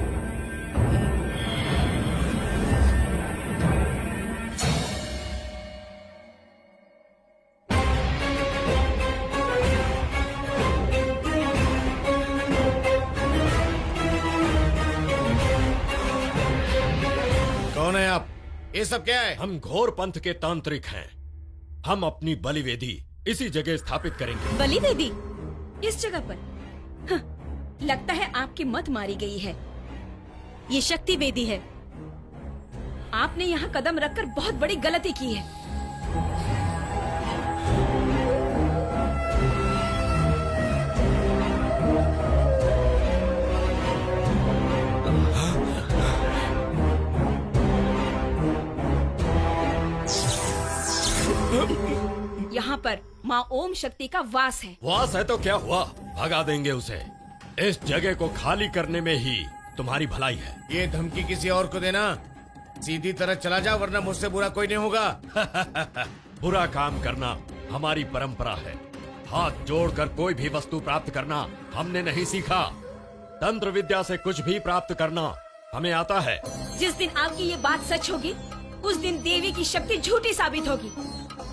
कौन है आप? ये सब क्या है? हम घोर पंथ के तांत्रिक हैं। हम अपनी बलिवेदी इसी जगह स्थापित करेंगे। बलि वेदी इस जगह पर? हाँ, लगता है आपकी मत मारी गई है। ये शक्ति वेदी है। आपने यहाँ कदम रखकर बहुत बड़ी गलती की है। माँ ओम शक्ति का वास है। वास है तो क्या हुआ, भगा देंगे उसे। इस जगह को खाली करने में ही तुम्हारी भलाई है। ये धमकी किसी और को देना, सीधी तरह चला जा वरना मुझसे बुरा कोई नहीं होगा। बुरा काम करना हमारी परंपरा है। हाथ जोड़कर कोई भी वस्तु प्राप्त करना हमने नहीं सीखा। तंत्र विद्या से कुछ भी प्राप्त करना हमें आता है। जिस दिन आपकी ये बात सच होगी उस दिन देवी की शक्ति झूठी साबित होगी।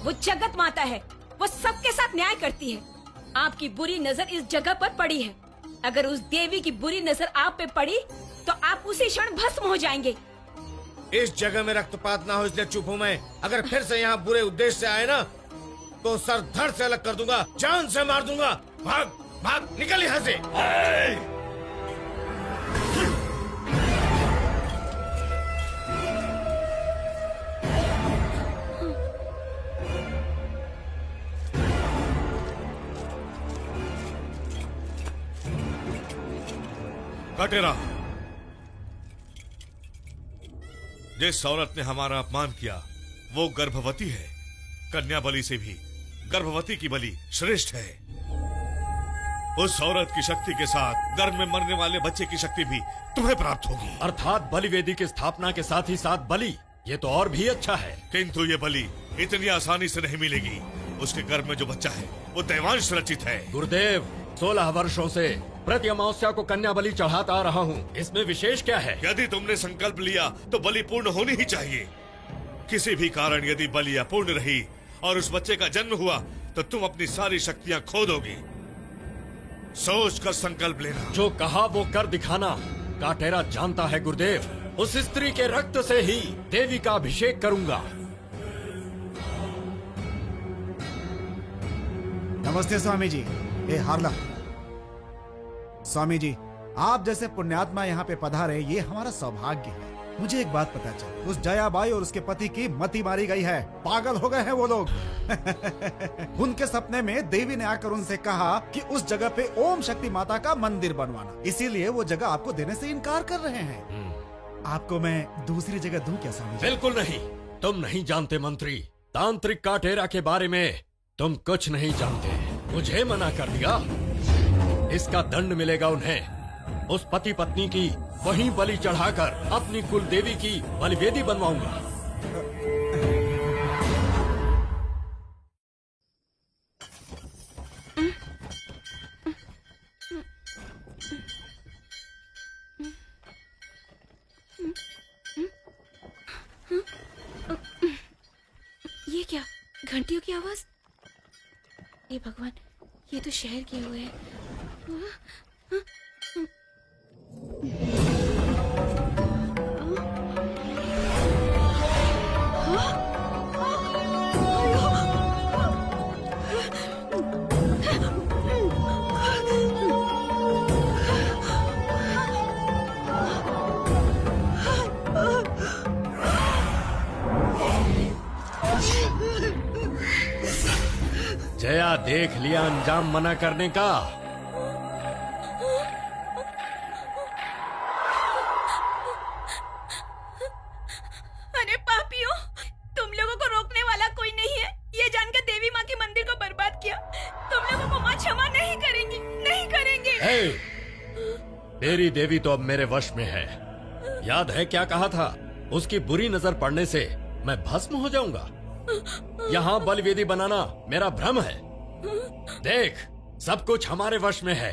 वो जगत माता है, वो सबके साथ न्याय करती है। आपकी बुरी नजर इस जगह पर पड़ी है। अगर उस देवी की बुरी नजर आप पे पड़ी तो आप उसी क्षण भस्म हो जाएंगे। इस जगह में रक्तपात ना हो इसलिए चुप हूँ मैं। अगर फिर से यहाँ बुरे उद्देश्य से आए ना तो सर धड़ से अलग कर दूंगा, जान से मार दूंगा। भाग भाग, निकल यहाँ से। कटेरा, जिस औरत ने हमारा अपमान किया वो गर्भवती है। कन्या बलि से भी गर्भवती की बलि श्रेष्ठ है। उस औरत की शक्ति के साथ गर्भ में मरने वाले बच्चे की शक्ति भी तुम्हें प्राप्त होगी। अर्थात बलि वेदी की स्थापना के साथ ही साथ बलि, ये तो और भी अच्छा है। किंतु ये बलि इतनी आसानी से नहीं मिलेगी। उसके गर्भ में जो बच्चा है वो दैवांश रचित है। गुरुदेव, 16 वर्षों से प्रति अमावस्या को कन्या बलि चढ़ाता आ रहा हूँ। इसमें विशेष क्या है? यदि तुमने संकल्प लिया तो बलि पूर्ण होनी ही चाहिए। किसी भी कारण यदि बलि अपूर्ण रही और उस बच्चे का जन्म हुआ तो तुम अपनी सारी शक्तियाँ खो दोगे। सोच कर संकल्प लेना। जो कहा वो कर दिखाना काटेरा जानता है गुरुदेव। उस स्त्री के रक्त से ही देवी का अभिषेक करूंगा। नमस्ते स्वामी जी। ए हारला, स्वामी जी आप जैसे पुण्यात्मा यहाँ पे पधारे ये हमारा सौभाग्य है। मुझे एक बात पता चली, उस जयाबाई और उसके पति की मति मारी गई है। पागल हो गए हैं वो लोग। उनके सपने में देवी ने आकर उनसे कहा कि उस जगह पे ओम शक्ति माता का मंदिर बनवाना, इसीलिए वो जगह आपको देने से इनकार कर रहे हैं। आपको मैं दूसरी जगह दूं क्या स्वामी जी? बिल्कुल नहीं। तुम नहीं जानते मंत्री, तांत्रिक काटेरा के बारे में तुम कुछ नहीं जानते। मुझे मना कर दिया, इसका दंड मिलेगा उन्हें। उस पति पत्नी की वहीं बलि चढ़ाकर अपनी कुल देवी की बलिवेदी बनवाऊंगा। ये क्या घंटियों की आवाज? हे भगवान, ये तो शहर के हुए हैं। जया, देख लिया अंजाम मना करने का। अरे पापियों, तुम लोगों को रोकने वाला कोई नहीं है। ये जानकर देवी माँ के मंदिर को बर्बाद किया। तुम लोगों को माँ क्षमा नहीं करेंगी, नहीं करेंगे। तेरी देवी तो अब मेरे वश में है। याद है क्या कहा था? उसकी बुरी नजर पड़ने से मैं भस्म हो जाऊंगा। यहाँ बलिवेदी बनाना मेरा भ्रम है। देख, सब कुछ हमारे वश में है।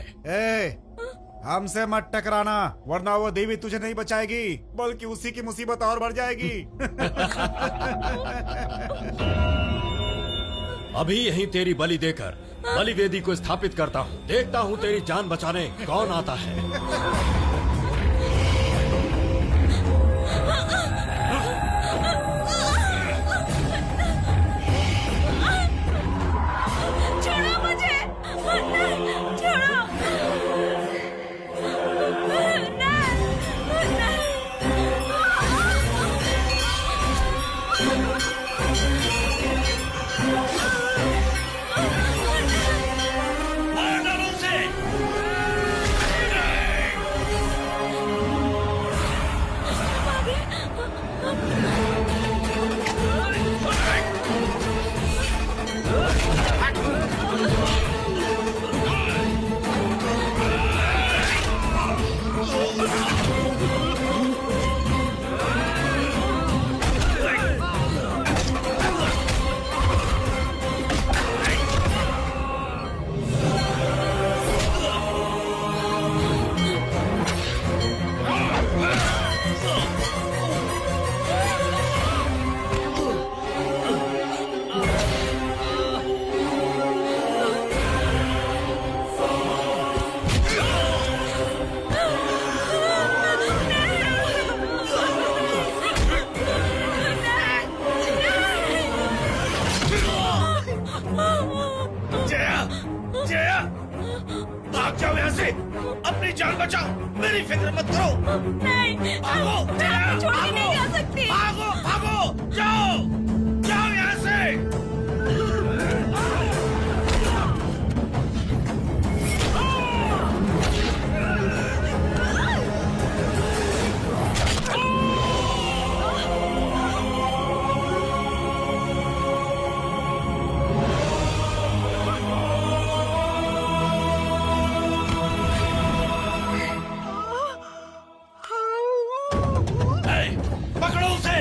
हमसे मत टकराना, वरना वो देवी तुझे नहीं बचाएगी, बल्कि उसी की मुसीबत और बढ़ जाएगी। अभी यहीं तेरी बलि देकर बलिवेदी को स्थापित करता हूँ। देखता हूँ तेरी जान बचाने कौन आता है। जया भाग जाओ यहाँ से, अपनी जान बचाओ, मेरी फिक्र मत करो। नहीं, भागो जया, छोड़ के नहीं जा भागो सकती। भागो भागो, जाओ जाओ यहाँ से। पकड़ो उसे।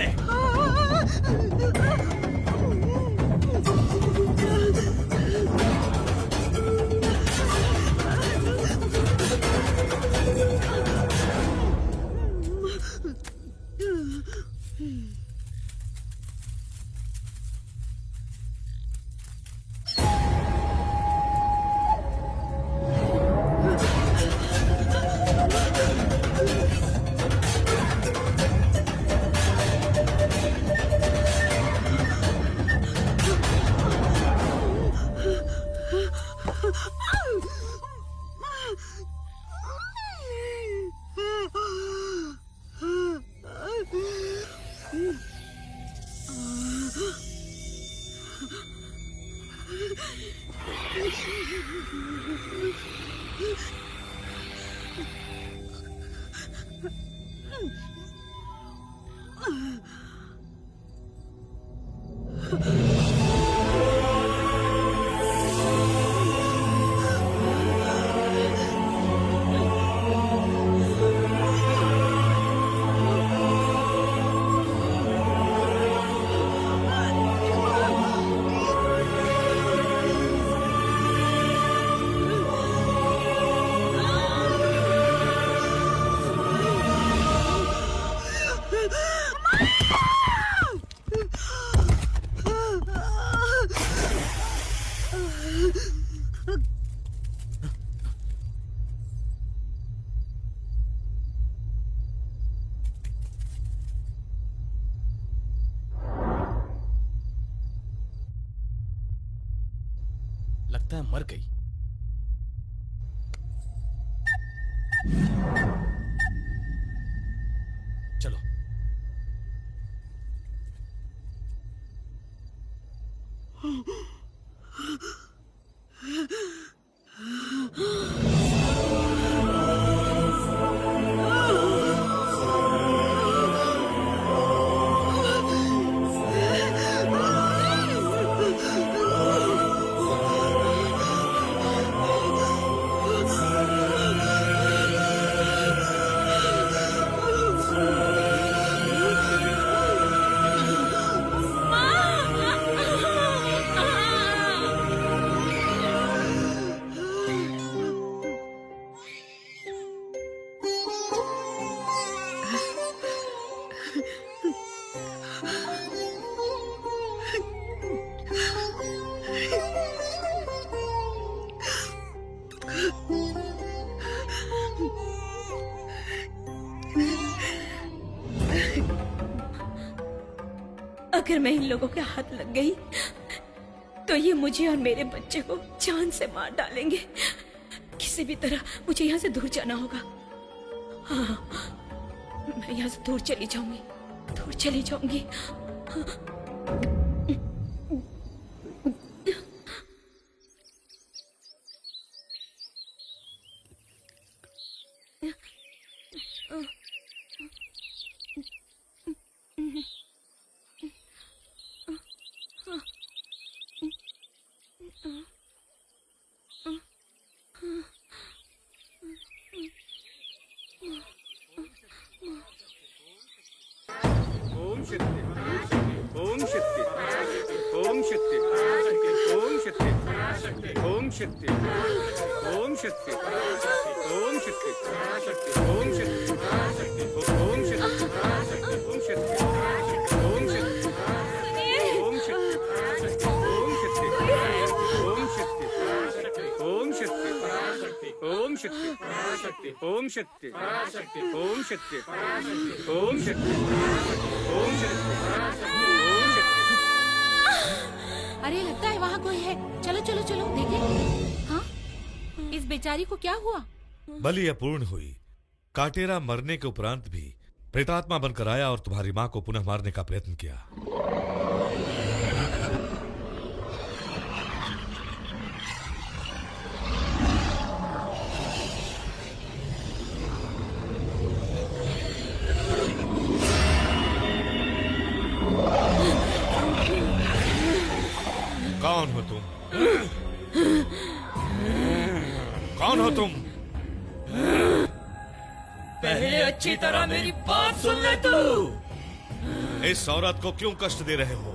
लगता है मर गई। चलो। अगर मैं इन लोगों के हाथ लग गई तो ये मुझे और मेरे बच्चे को जान से मार डालेंगे। किसी भी तरह मुझे यहाँ से दूर जाना होगा। हाँ, मैं यहाँ से दूर चली जाऊंगी, दूर चली जाऊंगी। ओम शक्ति, ओम शक्ति, ओम शक्ति, ओम शक्ति, ओम शक्ति, ओम शक्ति, ओम शक्ति, ओम शक्ति, ओम शक्ति, ओम शक्ति, ओम शक्ति, ओम शक्ति, ओम शक्ति, ओम शक्ति, ओम शक्ति, ओम शक्ति, ओम शक्ति, ओम शक्ति, ओम शक्ति, ओम शक्ति। अरे लगता है वहाँ कोई है। चलो चलो चलो देखें। बेचारी को क्या हुआ? बलि अपूर्ण हुई। काटेरा मरने के उपरांत भी प्रेतात्मा बनकर आया और तुम्हारी मां को पुनः मारने का प्रयत्न किया। कौन हो तुम? कौन हो तुम? पहले अच्छी तरह मेरी बात सुन ले तू। इस औरत को क्यों कष्ट दे रहे हो?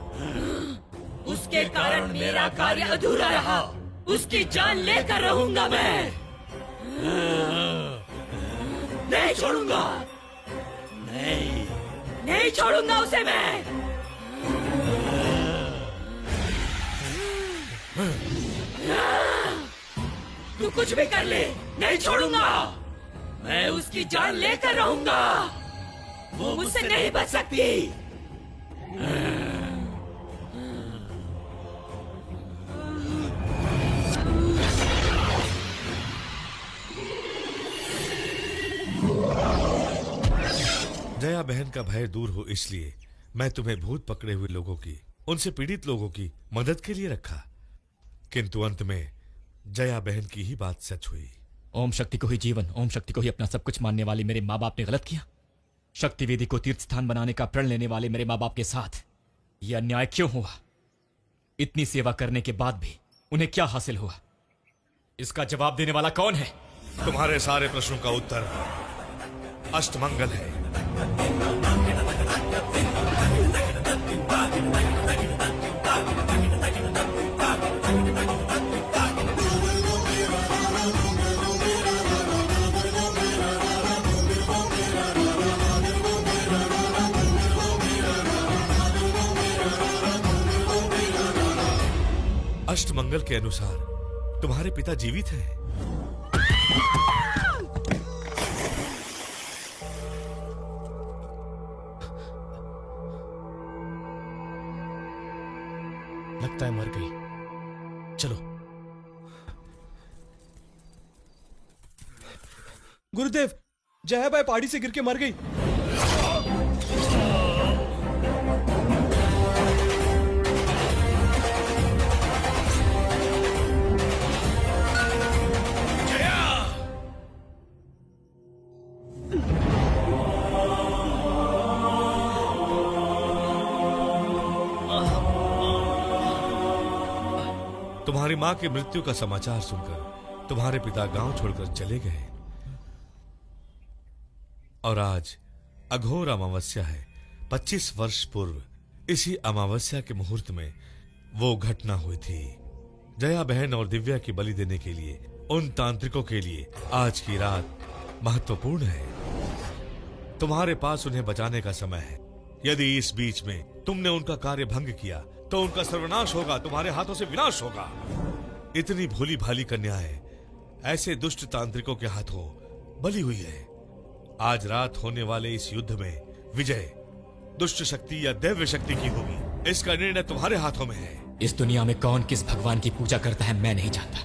उसके कारण मेरा कार्य अधूरा रहा। उसकी जान लेकर रहूंगा मैं। नहीं छोड़ूंगा। नहीं छोड़ूंगा उसे मैं। तू कुछ भी कर ले, नहीं छोड़ूंगा। मैं उसकी जान लेकर रहूंगा। वो मुझसे नहीं बच सकती। जया बहन का भय दूर हो इसलिए मैं तुम्हें भूत पकड़े हुए लोगों की, उनसे पीड़ित लोगों की मदद के लिए रखा, किंतु अंत में जया बहन की ही बात सच हुई। ओम शक्ति को ही जीवन, ओम शक्ति को ही अपना सब कुछ मानने वाले मेरे माँ बाप ने गलत किया। शक्ति वेदी को तीर्थ स्थान बनाने का प्रण लेने वाले मेरे माँ बाप के साथ यह अन्याय क्यों हुआ? इतनी सेवा करने के बाद भी उन्हें क्या हासिल हुआ? इसका जवाब देने वाला कौन है? तुम्हारे सारे प्रश्नों का उत्तर अष्टमंगल है। अष्टमंगल के अनुसार तुम्हारे पिता जीवित हैं। लगता है मर गई। चलो। गुरुदेव, जयाबाई पहाड़ी से गिर के मर गई। तुम्हारी मां की मृत्यु का समाचार सुनकर तुम्हारे पिता गांव छोड़कर चले गए और आज अघोर अमावस्या है। 25 वर्ष पूर्व इसी अमावस्या के मुहूर्त में वो घटना हुई थी। जया बहन और दिव्या की बलि देने के लिए उन तांत्रिकों के लिए आज की रात महत्वपूर्ण है। तुम्हारे पास उन्हें बचाने का समय है। यदि इस बीच में तुमने उनका कार्य भंग किया तो उनका सर्वनाश होगा, तुम्हारे हाथों से विनाश होगा। इतनी भोली भाली कन्याएं ऐसे दुष्ट तांत्रिकों के हाथों बलि हुई है। आज रात होने वाले इस युद्ध में विजय दुष्ट शक्ति या दैव्य शक्ति की होगी। इसका निर्णय तुम्हारे हाथों में है। इस दुनिया में कौन किस भगवान की पूजा करता है मैं नहीं जानता,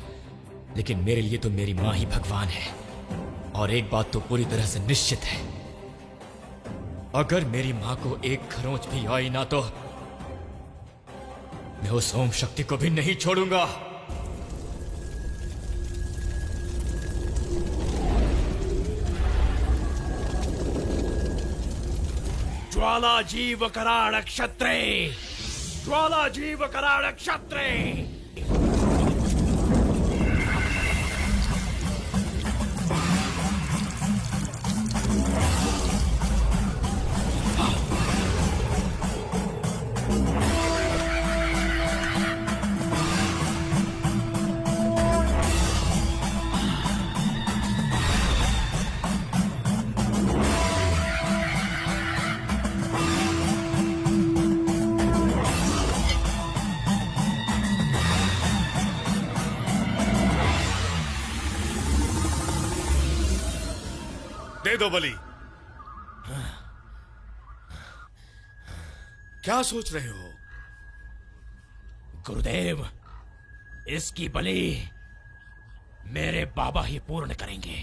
लेकिन मेरे लिए तो मेरी माँ ही भगवान है। और एक बात तो पूरी तरह से निश्चित है, अगर मेरी माँ को एक खरोंच भी आई ना तो मैं उस ओम शक्ति को भी नहीं छोड़ूंगा। ज्वाला जीव कराड़ क्षत्रे, ज्वाला जीव कराड़ क्षत्रे। दे दो बलि। क्या सोच रहे हो? गुरुदेव, इसकी बलि मेरे बाबा ही पूर्ण करेंगे।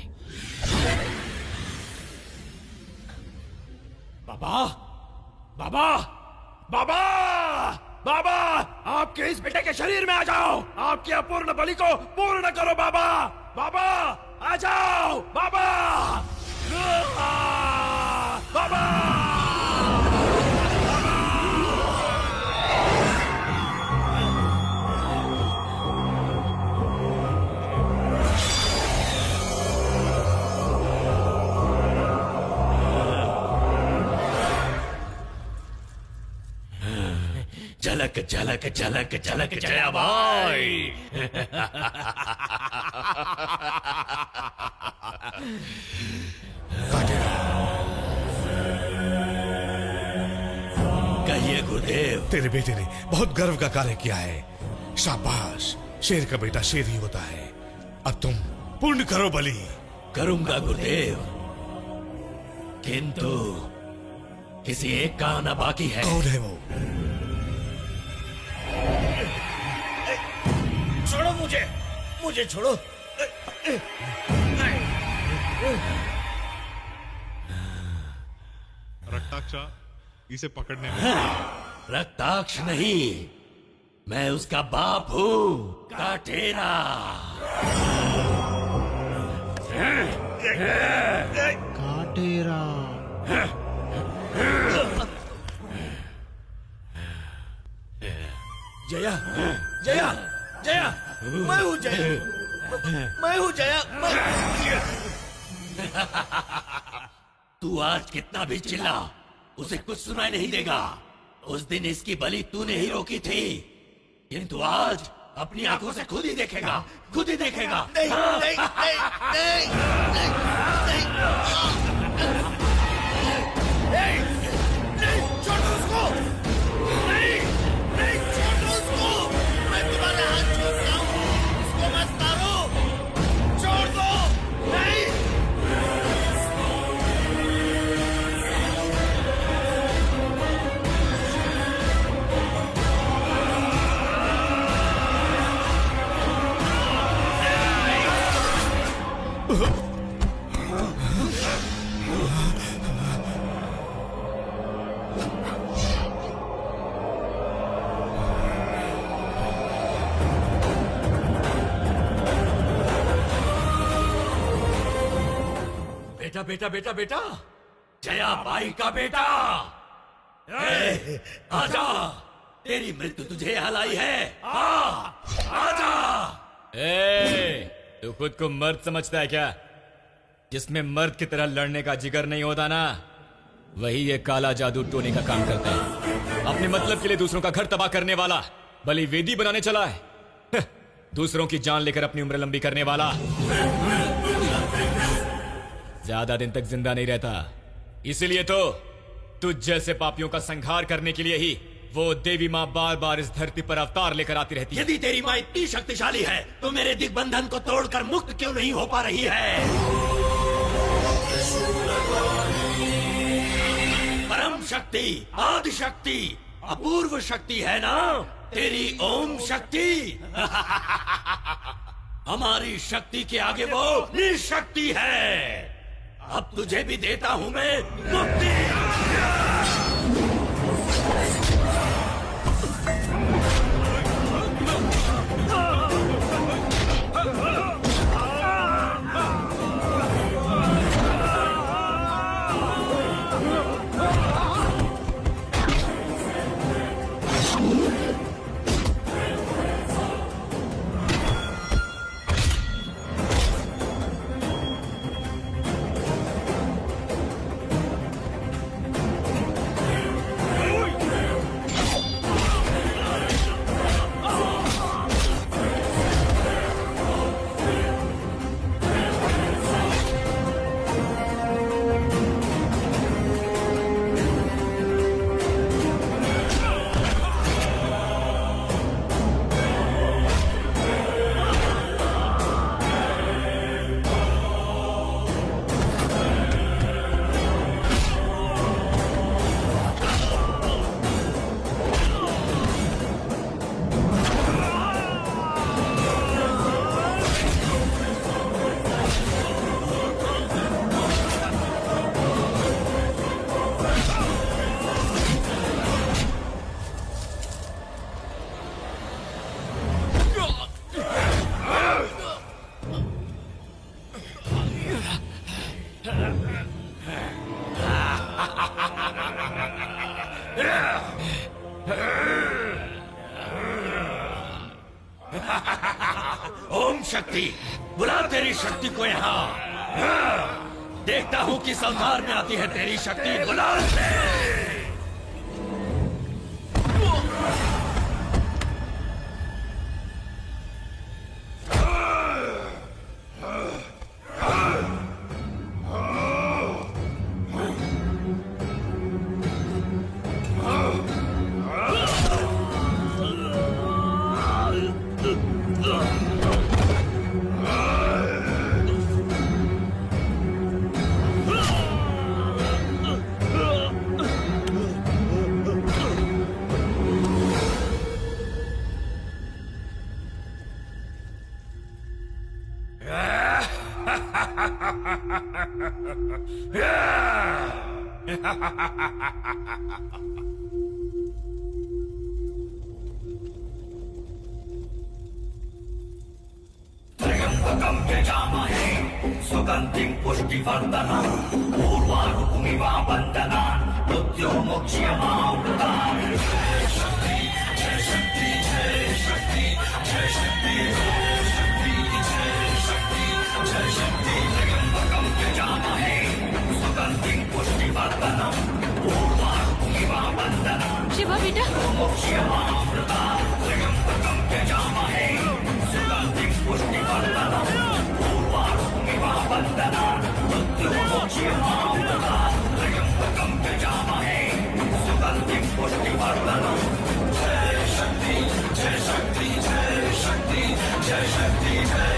बाबा, बाबा, बाबा, बाबा, आपके इस बेटे के शरीर में आ जाओ। आपके अपूर्ण बलि को पूर्ण करो बाबा। बाबा, आ जाओ बाबा। बाबा, झलक झलक झलक झलक जया भाई। कहिए गुरुदेव। तेरे बेटे ने बहुत गर्व का कार्य किया है। शाबाश, शेर का बेटा शेर ही होता है। अब तुम पूर्ण करो बलि। करूंगा गुरुदेव, किंतु किसी एक का आना बाकी है। कौन है वो? छोड़ो मुझे, मुझे छोड़ो। रक्ताक्षा, इसे पकड़ने में। रक्ताक्ष नहीं, मैं उसका बाप हूँ, काटेरा। काटेरा। जया, जया, जया, मैं हूँ जया, मैं हूँ जया। तू आज कितना भी चिल्ला, उसे कुछ सुनाई नहीं देगा। उस दिन इसकी बलि तूने ही रोकी थी, किंतु आज अपनी आंखों से खुद ही देखेगा, खुद ही देखेगा। नहीं, नहीं, नहीं, नहीं, नहीं, नहीं, नहीं, छोड़ो उसको। नहीं, नहीं, छोड़ो उसको। मैं तुम्हारे हाथ छोड़ता हूँ, उसको मत मारो, छोड़ दो। नहीं। बेटा बेटा बेटा बेटा, जया बाई का बेटा, आजा, तेरी मृत्यु तुझे हलाई है। आजा। तू खुद को मर्द समझता है क्या? जिसमें मर्द की तरह लड़ने का जिगर नहीं होता ना, वही ये काला जादू टोने का काम करता है। अपने मतलब के लिए दूसरों का घर तबाह करने वाला बलि वेदी बनाने चला है। दूसरों की जान लेकर अपनी उम्र लंबी करने वाला ज्यादा दिन तक जिंदा नहीं रहता। इसीलिए तो तुझ जैसे पापियों का संहार करने के लिए ही वो देवी माँ बार बार इस धरती पर अवतार लेकर आती रहती है। यदि तेरी माँ इतनी शक्तिशाली है तो मेरे दिग्बंधन को तोड़कर मुक्त क्यों नहीं हो पा रही है? परम शक्ति, आदि शक्ति, अपूर्व शक्ति है ना तेरी ओम शक्ति। हमारी शक्ति के आगे वो निशक्ति है। अब तुझे भी देता हूं मैं मुक्ति। शक्ति, बुला तेरी शक्ति को यहाँ। देखता हूँ किस अवतार में आती है तेरी शक्ति। बुला त्र्यंबकं यजामहे सुगन्धिं पुष्टिवर्धनम् उर्वारुकमिव वन्दनान् मृत्योर्मुक्ष्यमामृतात्। जय शक्ति जय शक्ति जय शक्ति जय शक्ति जय शक्ति जय शक्ति जय शक्ति। त्र्यंबकं यजामहे सुगन्धिं पुष्टिवर्धनम् उर्वारुकमिव वन्दनान् शिवा बेटा, मोक्ष्यमामृतात्। त्र्यंबकं यजामहे सुगन्धिं पुष्टिवर्धनम् उर्वारुकमिव वन्दनान् मृत्योर्मुक्ष्यमामृतात्। त्र्यंबकं यजामहे सुगन्धिं पुष्टिवर्धनम्। जय शक्ति जय शक्ति जय शक्ति जय शक्ति जय।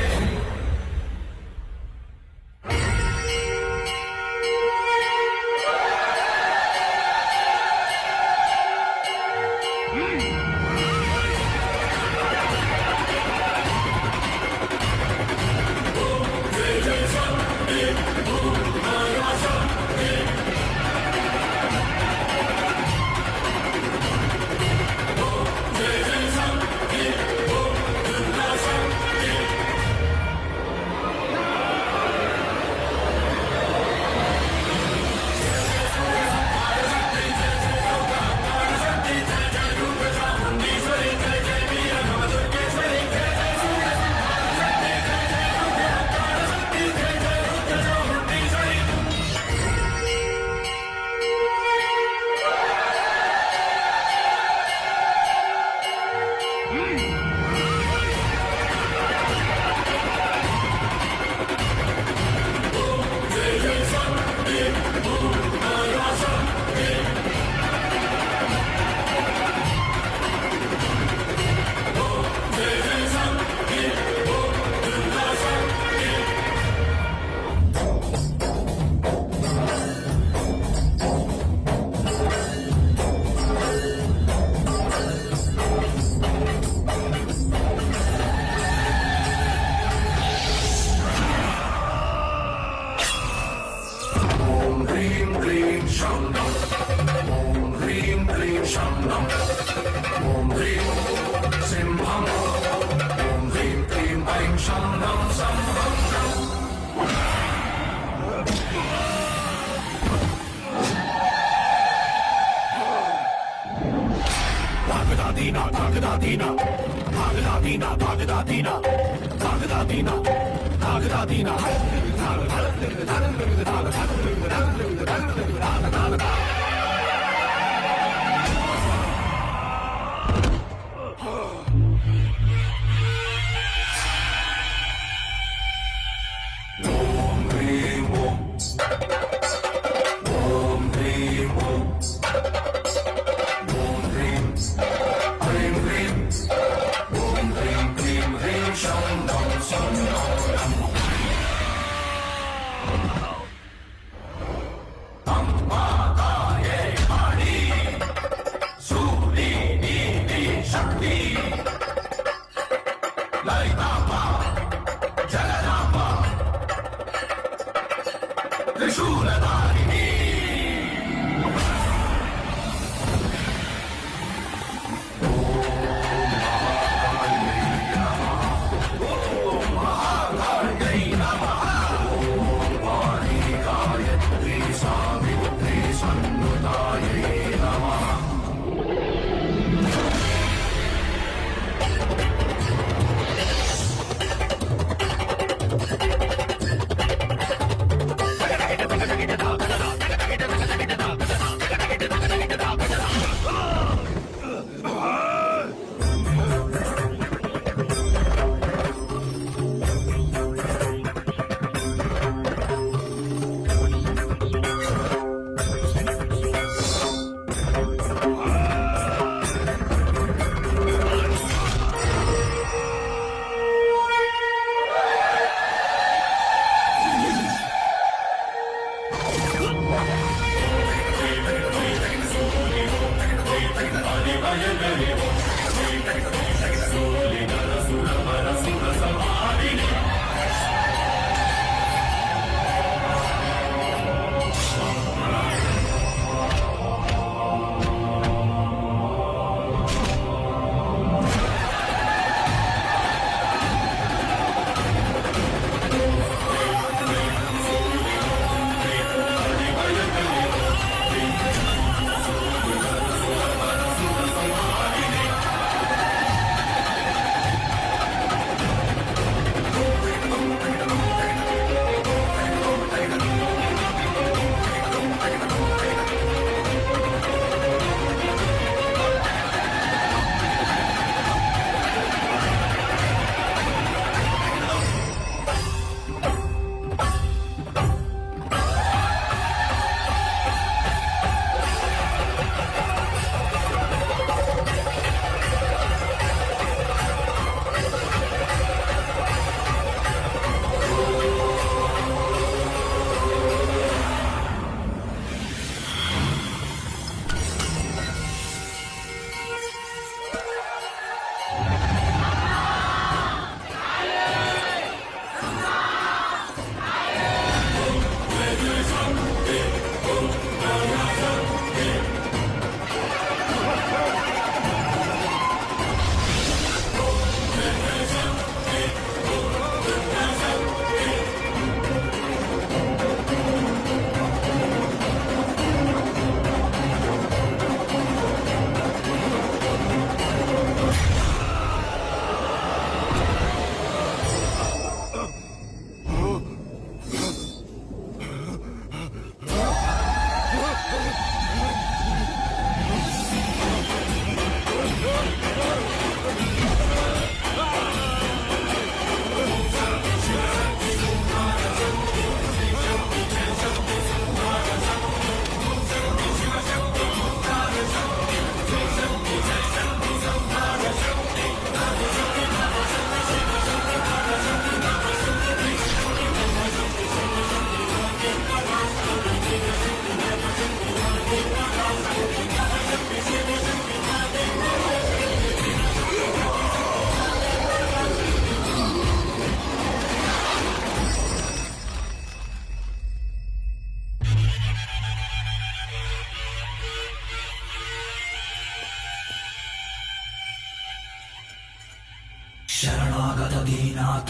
शरणागत दीनाथ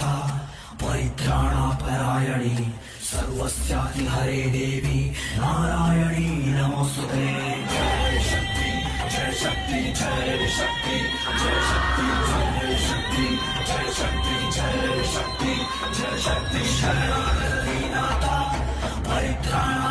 परित्राणापरायणी सर्वस्याति हरे देवी नारायणी नमोस्तुते। जय शक्ति जय शक्ति जय शक्ति जय शक्ति जय शक्ति जय शक्ति जय शक्ति जय शक्ति। शरणागत दीनाथ परित्राण